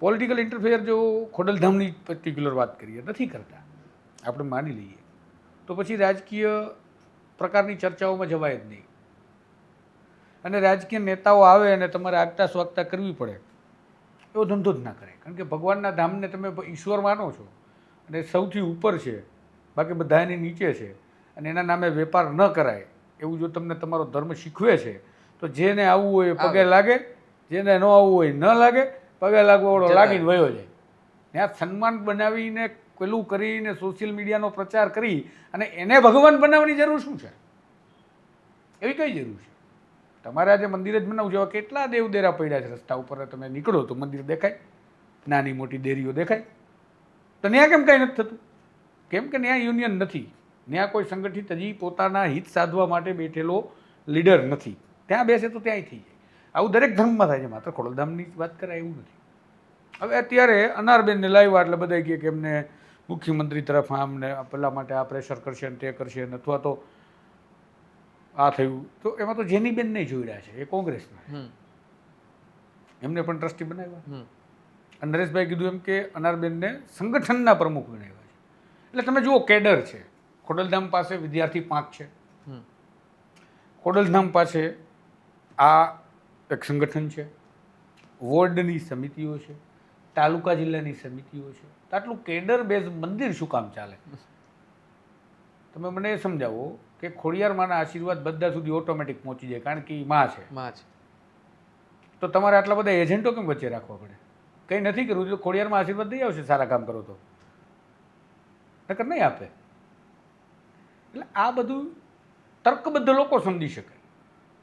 પોલિટિકલ ઇન્ટરફેર જો ખોડલધામની પર્ટિક્યુલર વાત કરીએ નથી કરતા, આપણે માની લઈએ, તો પછી રાજકીય પ્રકારની ચર્ચાઓમાં જવાય જ નહીં. અને રાજકીય નેતાઓ આવે અને તમારે આગતા સ્વાગતા કરવી પડે એવો ધંધો જ ના કરે. કારણ કે ભગવાનના ધામને તમે ઈશ્વર માનો છો અને સૌથી ઉપર છે, બાકી બધા એની નીચે છે, અને એના નામે વેપાર ન કરાય એવું જો તમને તમારો ધર્મ શીખવે છે તો જેને આવવું હોય એ પગે લાગે, જેને ન આવવું હોય ન લાગે, પગે લાગવાવાળો જતા લાગીને વયો જાય. ત્યાં સન્માન બનાવીને પેલું કરીને સોશિયલ મીડિયાનો પ્રચાર કરી અને એને ભગવાન બનાવવાની જરૂર શું છે? એવી કઈ જરૂર છે? તમારે આજે મંદિર જ બનાવવું છે. કેટલા દેવદેરા પડ્યા છે રસ્તા ઉપર, તમે નીકળો તો મંદિર દેખાય, નાની મોટી દેરીઓ દેખાય. તો ત્યાં કેમ કાંઈ નથી થતું? કેમ કે ત્યાં યુનિયન નથી, ત્યાં કોઈ સંગઠિત હજી પોતાના હિત સાધવા માટે બેઠેલો લીડર નથી. ત્યાં બેસે તો ત્યાંય થઈ જાય. આવું દરેક ધર્મમાં થાય છે, માત્ર ખોડલધામની વાત કરાય એવું નથી. હવે અત્યારે અનારબેનને લાવ્યા એટલે બધા કહે કે એમને મુખ્યમંત્રી તરફ આમ ને પેલા માટે આ પ્રેશર કરશે ને તે કરશે ને, અથવા તો આ થયું. તો એમાં તો જેનીબેન નહીં જોઈ રહ્યા છે, એ કોંગ્રેસના, એમને પણ ટ્રસ્ટી બનાવ્યા. અને નરેશભાઈ કીધું એમ કે અનારબેનને સંગઠનના પ્રમુખ બનાવ્યા છે. એટલે તમે જુઓ, કેડર છે. ખોડલધામ પાસે વિદ્યાર્થી પાંખ છે, ખોડલધામ પાસે આ એક સંગઠન છે, વોર્ડની સમિતિઓ છે, તાલુકા જિલ્લાની સમિતિઓ છે. તો આટલું કેડર બેઝ મંદિર શું કામ ચાલે? તમે મને એ સમજાવો કે ખોડિયાર માના આશીર્વાદ બધા સુધી ઓટોમેટિક પહોંચી જાય, કારણ કે એ માં છે. તો તમારે આટલા બધા એજન્ટો કેમ વચ્ચે રાખવા પડે? કંઈ નથી કરવું તો ખોડિયારમાં આશીર્વાદ દઈ આવશે, સારા કામ કરો તો, નકર નહીં આપે. એટલે આ બધું તર્કબદ્ધ લોકો સમજી શકે,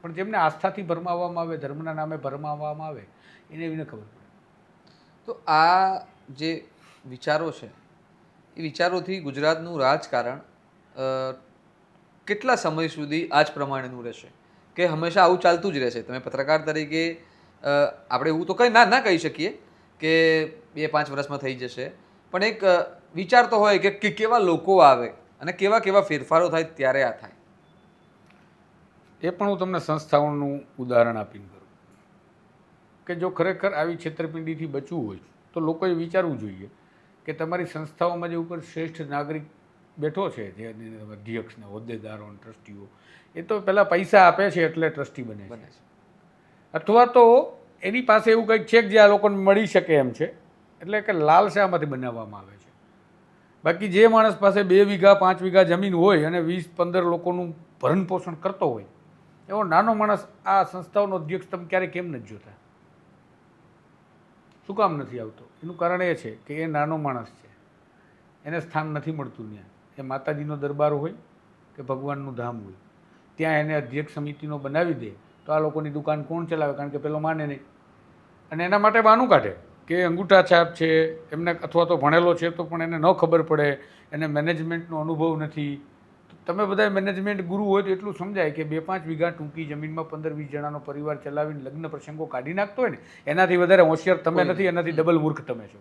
પણ જેમને આસ્થાથી ભરમાવવામાં આવે, ધર્મના નામે ભરમાવવામાં આવે, એને એવી ખબર પડે. તો આ જે વિચારો છે એ વિચારોથી ગુજરાતનું રાજકારણ કેટલા સમય સુધી આ જ પ્રમાણેનું રહેશે, કે હંમેશા આવું ચાલતું જ રહેશે? તમે પત્રકાર તરીકે આપણે એવું તો કંઈ ના કહી શકીએ કે 2-5 વર્ષમાં થઈ જશે, પણ એક વિચાર તો હોય કે કેવા લોકો આવે અને કેવા કેવા ફેરફારો થાય ત્યારે આ થાય. એ પણ હું તમને સંસ્થાઓનું ઉદાહરણ આપીને કરું કે જો ખરેખર આવી છેતરપિંડીથી બચવું હોય તો લોકોએ વિચારવું જોઈએ કે તમારી સંસ્થાઓમાં જે ઉપર શ્રેષ્ઠ નાગરિક બેઠો છે, જે અધ્યક્ષને હોદ્દેદારો અને ટ્રસ્ટીઓ, એ તો પહેલાં પૈસા આપે છે એટલે ટ્રસ્ટી બને છે, અથવા તો એની પાસે એવું કંઈક છે કે જે આ લોકોને મળી શકે એમ છે, એટલે કે લાલસામાંથી બનાવવામાં આવે છે. બાકી જે માણસ પાસે 2 વીઘા 5 વીઘા જમીન હોય અને 20-15 લોકોનું ભરણ પોષણ કરતો હોય, એવો નાનો માણસ આ સંસ્થાઓનો અધ્યક્ષ તમે ક્યારેય કેમ નથી જોતા? શું કામ નથી આવતો? એનું કારણ એ છે કે એ નાનો માણસ છે, એને સ્થાન નથી મળતું. ત્યાં એ માતાજીનો દરબાર હોય કે ભગવાનનું ધામ હોય, ત્યાં એને અધ્યક્ષ સમિતિનો બનાવી દે તો આ લોકોની દુકાન કોણ ચલાવે? કારણ કે પેલો માને નહીં, અને એના માટે બહાનું કાઢે કે અંગૂઠા છાપ છે એમને, અથવા તો ભણેલો છે તો પણ એને ન ખબર પડે, એને મેનેજમેન્ટનો અનુભવ નથી. તમે બધા મેનેજમેન્ટ ગુરુ હોય તો એટલું સમજાય કે 2-5 વીઘા ટૂંકી જમીનમાં 15-20 જણાનો પરિવાર ચલાવીને લગ્ન પ્રસંગો કાઢી નાખતો હોય ને, એનાથી વધારે હોશિયાર તમે નથી, એનાથી ડબલ મૂર્ખ તમે છો.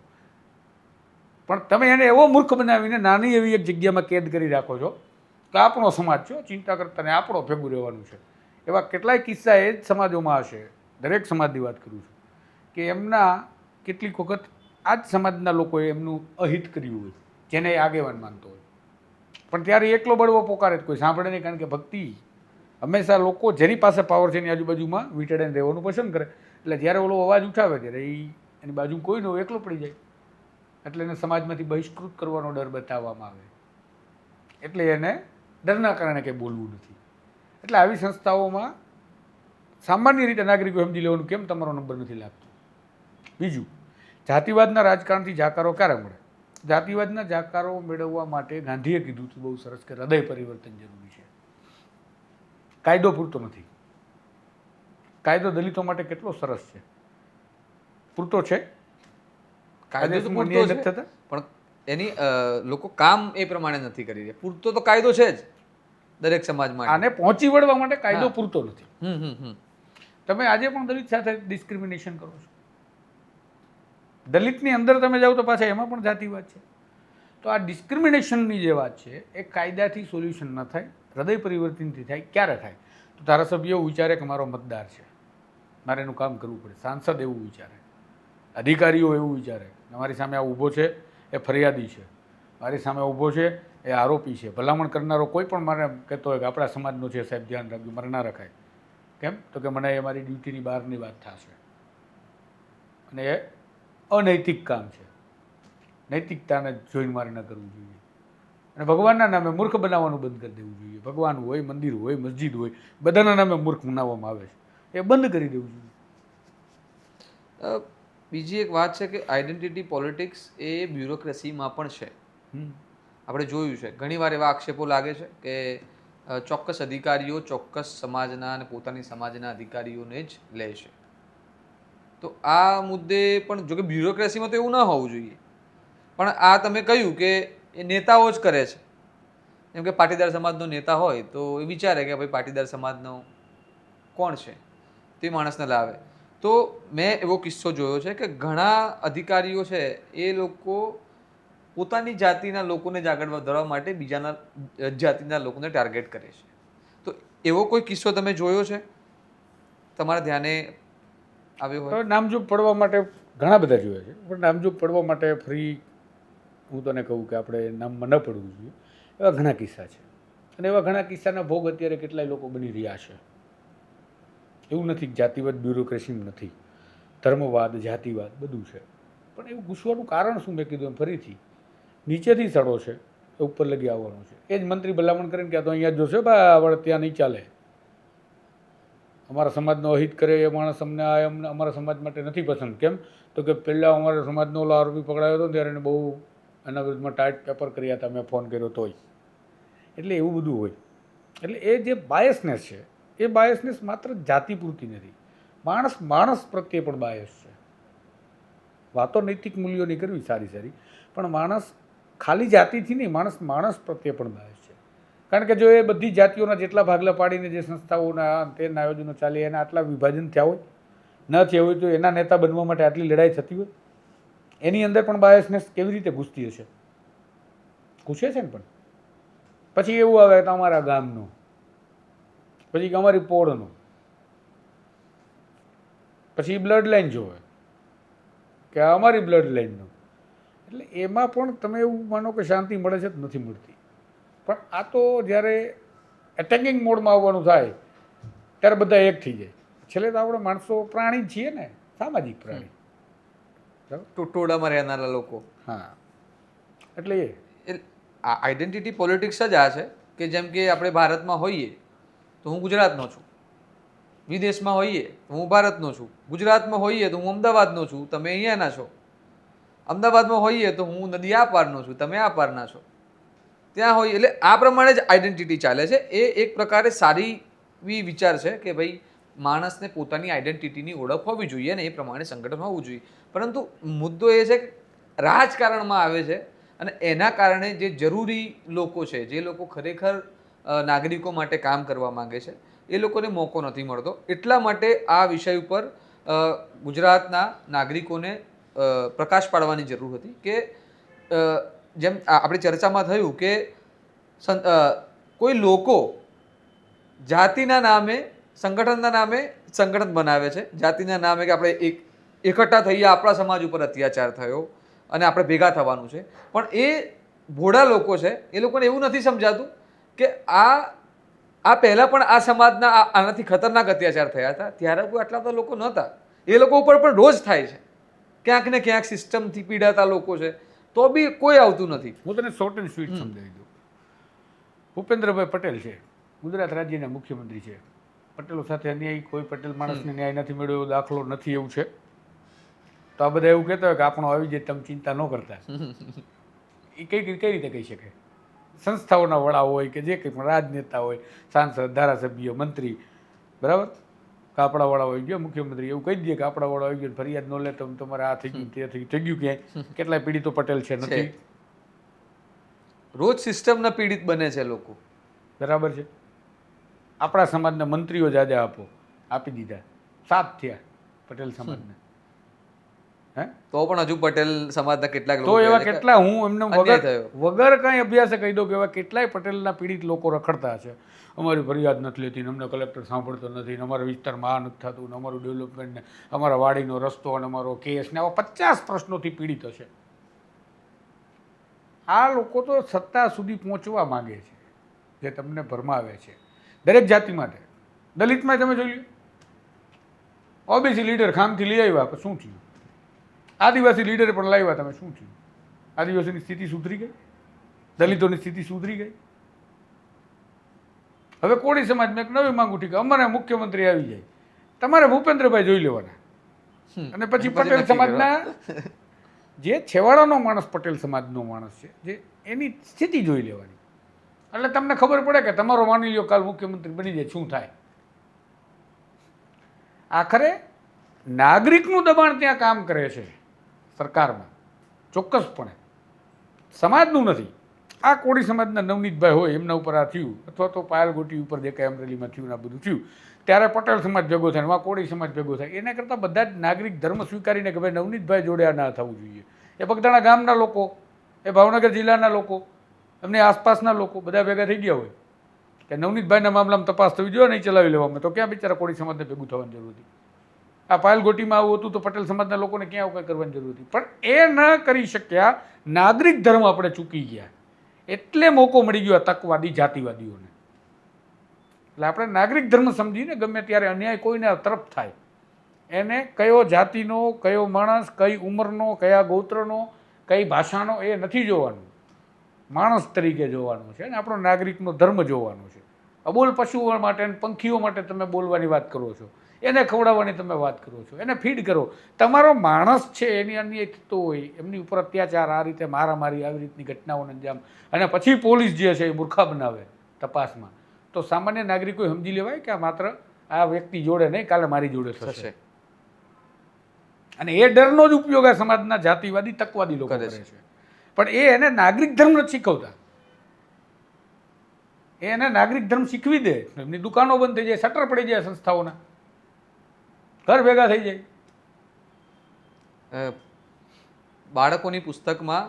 પણ તમે એને એવો મૂર્ખ બનાવીને નાની એવી એક જગ્યામાં કેદ કરી રાખો છો કે આપણો સમાજ છો, ચિંતા કરતા ને આપણો ભેગું રહેવાનું છે. એવા કેટલાય કિસ્સા એ જ સમાજોમાં હશે, દરેક સમાજની વાત કરું છું, કે એમના કેટલીક વખત આ જ સમાજના લોકોએ એમનું અહિત કર્યું હોય, જેને આગેવાન માનતો હોય, પણ ત્યારે એકલો બળવો પોકારે જ કોઈ સાંભળે નહીં. કારણ કે ભક્તિ હંમેશા લોકો જેની પાસે પાવર છે એની આજુબાજુમાં વીંટળાઈને રહેવાનું પસંદ કરે. એટલે જ્યારે ઓલો અવાજ ઉઠાવે ત્યારે એની બાજુ કોઈ ન હોય, એકલો પડી જાય, એટલે એને સમાજમાંથી બહિષ્કૃત કરવાનો ડર બતાવવામાં આવે, એટલે એને ડરના કારણે કંઈ બોલવું નથી. એટલે આવી સંસ્થાઓમાં સામાન્ય રીતે નાગરિકો સમજી લેવાનું કેમ તમારો નંબર નથી લાગતો. બીજું, જાતિવાદના રાજકારણથી જાકારો ક્યારે મળે? જાતિવાદના જાકારો મેળવવા માટે ગાંધીએ કીધું હતું બહુ સરસ કે હૃદય પરિવર્તન જરૂરી છે. કાયદો પૂરતો નથી. કાયદો દલિતો માટે કેટલો સરસ છે, પૂરતો છે? કાયદો તો પૂરતો છે, પણ એની લોકો કામ એ પ્રમાણે નથી કરી રહ્યા. પૂરતો તો કાયદો છે જ દરેક સમાજ માટે, આને પહોંચી વળવા માટે કાયદો પૂરતો નથી. તમે આજે પણ દલિત સાથે ડિસ્ક્રિમિનેશન કરો છો. દલિતની અંદર તમે જાઓ તો પાછા એમાં પણ જાતિવાદ છે. તો આ ડિસ્ક્રિમિનેશનની જે વાત છે એ કાયદાથી સોલ્યુશન ન થાય, હૃદય પરિવર્તનથી થાય. ક્યારે થાય? તો ધારાસભ્ય એવું વિચારે કે મારો મતદાર છે, મારે એનું કામ કરવું પડે. સાંસદ એવું વિચારે, અધિકારીઓ એવું વિચારે, મારી સામે આ ઊભો છે એ ફરિયાદી છે, મારી સામે ઊભો છે એ આરોપી છે. ભલામણ કરનારો કોઈ પણ મને કહેતો હોય કે આપણા સમાજનો છે સાહેબ, ધ્યાન રાખજો, મારે ના રખાય. કેમ? તો કે મને એ મારી ડ્યુટીની બહારની વાત થશે, અને એ અનૈતિક કામ છે. નૈતિકતાને જોઈને મારે ન કરવું જોઈએ. અને ભગવાનના નામે મૂર્ખ બનાવવાનું બંધ કરી દેવું જોઈએ. ભગવાન હોય, મંદિર હોય, મસ્જિદ હોય, બધાના નામે મૂર્ખ બનાવવામાં આવે છે, એ બંધ કરી દેવું જોઈએ. બીજી એક વાત છે કે આઈડેન્ટિટી પોલિટિક્સ એ બ્યુરોક્રેસીમાં પણ છે. આપણે જોયું છે ઘણીવાર એવા આક્ષેપો લાગે છે કે ચોક્કસ અધિકારીઓ ચોક્કસ સમાજના અને પોતાની સમાજના અધિકારીઓને જ લે છે. તો આ મુદ્દે પણ જો કે બ્યુરોક્રેસીમાં તો એવું ના હોવું જોઈએ, પણ આ તમે કહ્યું કે એ નેતાઓ જ કરે છે. જેમ કે પાટીદાર સમાજનો નેતા હોય તો એ વિચારે કે ભાઈ પાટીદાર સમાજનો કોણ છે તે માણસને લાવે. તો મેં એવો કિસ્સો જોયો છે કે ઘણા અધિકારીઓ છે એ લોકો પોતાની જાતિના લોકોને જ આગળ વધારવા માટે બીજાના જાતિના લોકોને ટાર્ગેટ કરે છે. તો એવો કોઈ કિસ્સો તમે જોયો છે, તમારા ધ્યાને આવ્યો હોય? હવે નામજોગ પડવા માટે ઘણા બધા જોયા છે, પણ નામજોગ પડવા માટે ફ્રી હું તને કહું કે આપણે નામમાં ન પડવું જોઈએ એવા ઘણા કિસ્સા છે. અને એવા ઘણા કિસ્સાના ભોગ અત્યારે કેટલાય લોકો બની રહ્યા છે. એવું નથી કે જાતિવાદ બ્યુરોક્રેસી નથી, ધર્મવાદ જાતિવાદ બધું છે. પણ એવું ઘૂસવાનું કારણ શું? મેં કીધું એમ ફરીથી નીચેથી સડો છે એ ઉપર લગી આવવાનો છે. એ જ મંત્રી ભલામણ કરીને કે તો અહીંયા જ જોશે બા આપણે ત્યાં નહીં ચાલે, અમારા સમાજનો અહિત કરે એ માણસ અમને અમારા સમાજ માટે નથી પસંદ. કેમ તો કે પહેલાં અમારા સમાજનો ઓલો આરોપી પકડાયો હતો ને ત્યારે એને બહુ એના વિરુદ્ધમાં ટાઈટ પેપર કર્યા હતા, મેં ફોન કર્યો તોય. એટલે એવું બધું હોય. એટલે એ જે બાયસનેસ છે એ બાયસનેસ માત્ર જાતિ પૂરતી નથી, માણસ પ્રત્યે પણ બાયસ છે. વાતો નૈતિક મૂલ્યોની કરવી સારી સારી, પણ માણસ ખાલી જાતિથી નહીં, માણસ પ્રત્યે પણ બાયસ છે. કારણ કે જો એ બધી જાતિઓના જેટલા ભાગલા પાડીને જે સંસ્થાઓના તેના આયોજનો ચાલે એના આટલા વિભાજન થયા હોય, ન થયા હોય, તો એના નેતા બનવા માટે આટલી લડાઈ થતી હોય, એની અંદર પણ બાયસનેસ કેવી રીતે ઘૂસતી હશે? ઘૂસે છે ને. પણ પછી એવું આવે કે અમારા ગામનું, પછી અમારી પોળનું, પછી બ્લડ લાઈન જોવે કે અમારી બ્લડ લાઈનનું. એટલે એમાં પણ તમે એવું માનો કે શાંતિ મળે છે? નથી મળતી. પણ આ તો જ્યારે એટેકિંગ મોડમાં આવવાનું થાય ત્યારે બધા એક થઈ જાય. છેલ્લે તો આપણે માણસો પ્રાણી જ છીએ ને, સામાજિક પ્રાણી. ટોળામાં રહેનારા લોકો. હા, એટલે આ આઈડેન્ટિટી પોલિટિક્સ જ આ છે કે જેમ કે આપણે ભારતમાં હોઈએ તો હું ગુજરાતનો છું, વિદેશમાં હોઈએ તો હું ભારતનો છું, ગુજરાતમાં હોઈએ તો હું અમદાવાદનો છું, તમે અહીંયાના છો, અમદાવાદમાં હોઈએ તો હું નદી આ પારનો છું, તમે આ પારના છો, ત્યાં હોઈએ. એટલે આ પ્રમાણે જ આઈડેન્ટિટી ચાલે છે. એ એક પ્રકારે સારી વિચાર છે કે ભાઈ માણસને પોતાની આઈડેન્ટિટીની ઓળખ હોવી જોઈએ અને એ પ્રમાણે સંગઠન હોવું જોઈએ. પરંતુ મુદ્દો એ છે કે રાજકારણમાં આવે છે અને એના કારણે જે જરૂરી લોકો છે, જે લોકો ખરેખર નાગરિકો માટે કામ કરવા માંગે છે, એ લોકોને મોકો નથી મળતો. એટલા માટે આ વિષય ઉપર ગુજરાતના નાગરિકોને પ્રકાશ પાડવાની જરૂર હતી કે જેમ આપણી ચર્ચામાં થયું કે કોઈ લોકો જાતિના નામે સંગઠનના નામે સંગઠન બનાવે છે, જાતિના નામે કે આપણે એકઠા થઈએ, આપણા સમાજ ઉપર અત્યાચાર થયો અને આપણે ભેગા થવાનું છે. પણ એ ભોળા લોકો છે, એ લોકોને એવું નથી સમજાતું કે આ પહેલાં પણ આ સમાજના આનાથી ખતરનાક અત્યાચાર થયા હતા, ત્યારે કોઈ આટલા બધા લોકો નહોતા. એ લોકો ઉપર પણ રોજ થાય છે. ક્યાંક ને ક્યાંક સિસ્ટમથી પીડાતા લોકો છે, તો બી કોઈ આવતું નથી. હું તને શોર્ટ એન્ડ સ્વીટ સમજાવી દઉં. ભૂપેન્દ્રભાઈ પટેલ છે, ગુજરાત રાજ્યના મુખ્યમંત્રી છે. પટેલો સાથે અન્યાય કોઈ પટેલ માણસને ન્યાય નથી મળ્યો એવો દાખલો નથી, એવું છે. તો આ બધા એવું કહેતા હોય કે આપણો આવી જાય, તમે ચિંતા ન કરતા. એ કઈ રીતે કહી શકે? સંસ્થાઓના વડા હોય કે જે કંઈ પણ રાજનેતા હોય, સાંસદ, ધારાસભ્ય, મંત્રી, બરાબર, કાપડાવાળા હોય ગયો મુખ્યમંત્રી, એવું કહી દઈએ કે આપણાવાળા આવી ગયો, ફરિયાદ ન લે તો તમારે આ થઈ ગયું, તે થઈ ગયું. ક્યાંય કેટલાય પીડિતો પટેલ છે, નથી? રોજ સિસ્ટમના પીડિત બને છે લોકો. બરાબર છે. આપણા સમાજના મંત્રીઓ જાજા આપી દીધા, 7 થયા પટેલ સમાજના. તો પણ હજુ પટેલ સમાજના કેટલાક તો એવા કેટલા, હું એમને વગર કાંઈ અભ્યાસે કહી દઉં કે એવા કેટલાય પટેલના પીડિત લોકો રખડતા છે. અમારી ફરિયાદ નથી લેતી, અમને કલેક્ટર સાંભળતો નથી, અમારા વિસ્તારમાં આ નથી થતું, અમારું ડેવલપમેન્ટ ને અમારા વાડીનો રસ્તો અને અમારો કેસ ને આવા 50 પ્રશ્નોથી પીડિત હશે. આ લોકો તો સત્તા સુધી પહોંચવા માગે છે, જે તમને ભરમાવે છે દરેક જાતિ માટે. દલિતમાં તમે જોઈ લો, ઓબીસી લીડર ખામથી લઈ આવ્યા, શું થયું? આદિવાસી લીડર પણ લાવ્યા, તમે શું થયું? આદિવાસીની સ્થિતિ સુધરી ગઈ? દલિતોની સ્થિતિ સુધરી ગઈ? હવે કોળી સમાજમાં એક નવી માંગ ઉઠી કે અમારે મુખ્યમંત્રી આવી જાય. તમારે ભૂપેન્દ્રભાઈ જોઈ લેવાના. અને પછી પછી પટેલ નક્કી સમાજના જે છેવાડાનો માણસ પટેલ સમાજનો માણસ છે, જે એની સ્થિતિ જોઈ લેવાની, એટલે તમને ખબર પડે કે તમારો માની લ્યો કાલ મુખ્યમંત્રી બની જાય શું થાય. આખરે નાગરિકનું દબાણ ત્યાં કામ કરે છે સરકારમાં, ચોક્કસપણે સમાજનું નથી. આ કોળી સમાજના નવનીતભાઈ હોય એમના ઉપર આ થયું, અથવા તો પાયલ ગોટી ઉપર જે કાંઈ અમરેલીમાં થયું આ બધું થયું, ત્યારે પટેલ સમાજ ભેગો થાય, એમાં કોળી સમાજ ભેગો થાય. એના કરતાં બધા જ નાગરિક ધર્મ સ્વીકારીને કે ભાઈ નવનીતભાઈ જોડે આ ના થવું જોઈએ. એ બગદાણા ગામના લોકો, એ ભાવનગર જિલ્લાના લોકો, એમની આસપાસના લોકો બધા ભેગા થઈ ગયા હોય કે નવનીતભાઈના મામલામાં તપાસ થવી જોઈએ, નહીં ચલાવી લેવામાં, તો ક્યાં બિચારા કોળી સમાજને ભેગું થવાની જરૂર હતી? આ પાયલ ગોટીમાં આવું હતું તો પટેલ સમાજના લોકોને ક્યાં આવું કંઈ કરવાની જરૂર હતી? પણ એ ન કરી શક્યા. નાગરિક ધર્મ આપણે ચૂકી ગયા, એટલે મોકો મળી ગયો તકવાદી જાતિવાદીઓને. એટલે આપણે નાગરિક ધર્મ સમજીને ગમે ત્યારે અન્યાય કોઈને તરફ થાય, એને કયો જાતિનો, કયો માણસ, કઈ ઉંમરનો, કયા ગોત્રનો, કઈ ભાષાનો એ નથી જોવાનું, માણસ તરીકે જોવાનું છે. અને આપણો નાગરિકનો ધર્મ જોવાનો છે. અબોલ પશુઓ માટે અને પંખીઓ માટે તમે બોલવાની વાત કરો છો, એને ખવડાવવાની તમે વાત કરો છો, એને ફીડ કરો. તમારો માણસ છે એની અન્યાય થતો હોય, એમની ઉપર અત્યાચાર, આ રીતે મારામારી, આવી રીતની ઘટનાઓને અંજામ, અને પછી પોલીસ જે છે એ મૂર્ખા બનાવે તપાસમાં, તો સામાન્ય નાગરિકો સમજી લેવાય કે આ માત્ર આ વ્યક્તિ જોડે નહીં, કાલે મારી જોડે થશે. અને એ ડરનો જ ઉપયોગ આ સમાજના જાતિવાદી તકવાદી લોકો કરે છે. પણ એને નાગરિક ધર્મ નથી શીખવતા. એને નાગરિક ધર્મ શીખવી દે, એમની દુકાનો બંધ થઈ જાય, શટર પડી જાય, સંસ્થાઓના ઘર ભેગા થઈ જાય. બાળકોની પુસ્તકમાં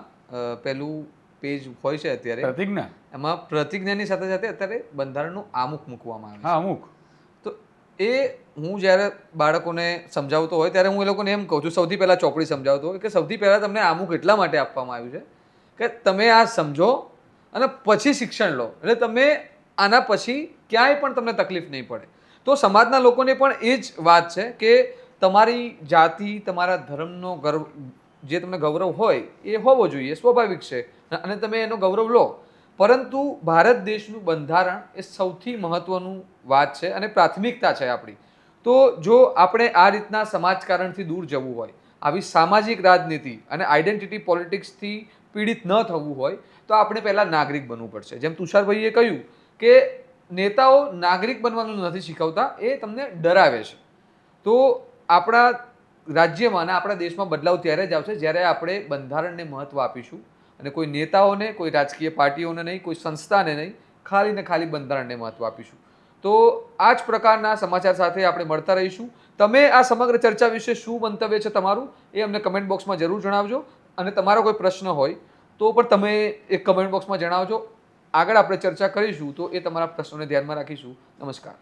પેલું પેજ હોય છે અત્યારે પ્રતિજ્ઞા, એમાં પ્રતિજ્ઞાની સાથે સાથે અત્યારે બંધારણનું આમુખ મૂકવામાં આવે છે. હા અમુક. તો એ હું જ્યારે બાળકોને સમજાવતો હોય ત્યારે હું એ લોકોને એમ કહું છું, સૌથી પહેલાં ચોપડી સમજાવતો હોય કે સૌથી પહેલાં તમને આમુખ એટલા માટે આપવામાં આવ્યું છે કે તમે આ સમજો અને પછી શિક્ષણ લો, એટલે તમે આના પછી ક્યાંય પણ તમને તકલીફ નહીં પડે. તો સમાજના લોકોને પણ એ જ વાત છે કે તમારી જાતિ, તમારા ધર્મનો ગર્વ, જે તમને ગૌરવ હોય એ હોવો જોઈએ, સ્વાભાવિક છે, અને તમે એનો ગૌરવ લો. પરંતુ ભારત દેશનું બંધારણ એ સૌથી મહત્વનું વાત છે અને પ્રાથમિકતા છે આપણી. તો જો આપણે આ રીતના સમાજકારણથી દૂર જવું હોય, આવી સામાજિક રાજનીતિ અને આઈડેન્ટિટી પોલિટિક્સથી પીડિત ન થવું હોય, તો આપણે પહેલાં નાગરિક બનવું પડશે. જેમ તુષારભાઈએ કહ્યું કે નેતાઓ નાગરિક બનવાનું નથી શીખવતા, એ તમને ડરાવે છે. તો આપણા રાજ્યમાં અને આપણા દેશમાં બદલાવ ત્યારે જ આવશે જ્યારે આપણે બંધારણને મહત્ત્વ આપીશું, અને કોઈ નેતાઓને, કોઈ રાજકીય પાર્ટીઓને નહીં, કોઈ સંસ્થાને નહીં, ખાલી ને ખાલી બંધારણને મહત્ત્વ આપીશું. તો આ જ પ્રકારના સમાચાર સાથે આપણે મળતા રહીશું. તમે આ સમગ્ર ચર્ચા વિશે શું મંતવ્ય છે તમારું, એ અમને કમેન્ટ બોક્સમાં જરૂર જણાવજો. અને તમારો કોઈ પ્રશ્ન હોય તો પણ તમે એક કમેન્ટ બોક્સમાં જણાવજો. આગળ આપણે ચર્ચા કરીશું, તો એ તમારા પ્રશ્નોને ધ્યાનમાં રાખીશું. નમસ્કાર.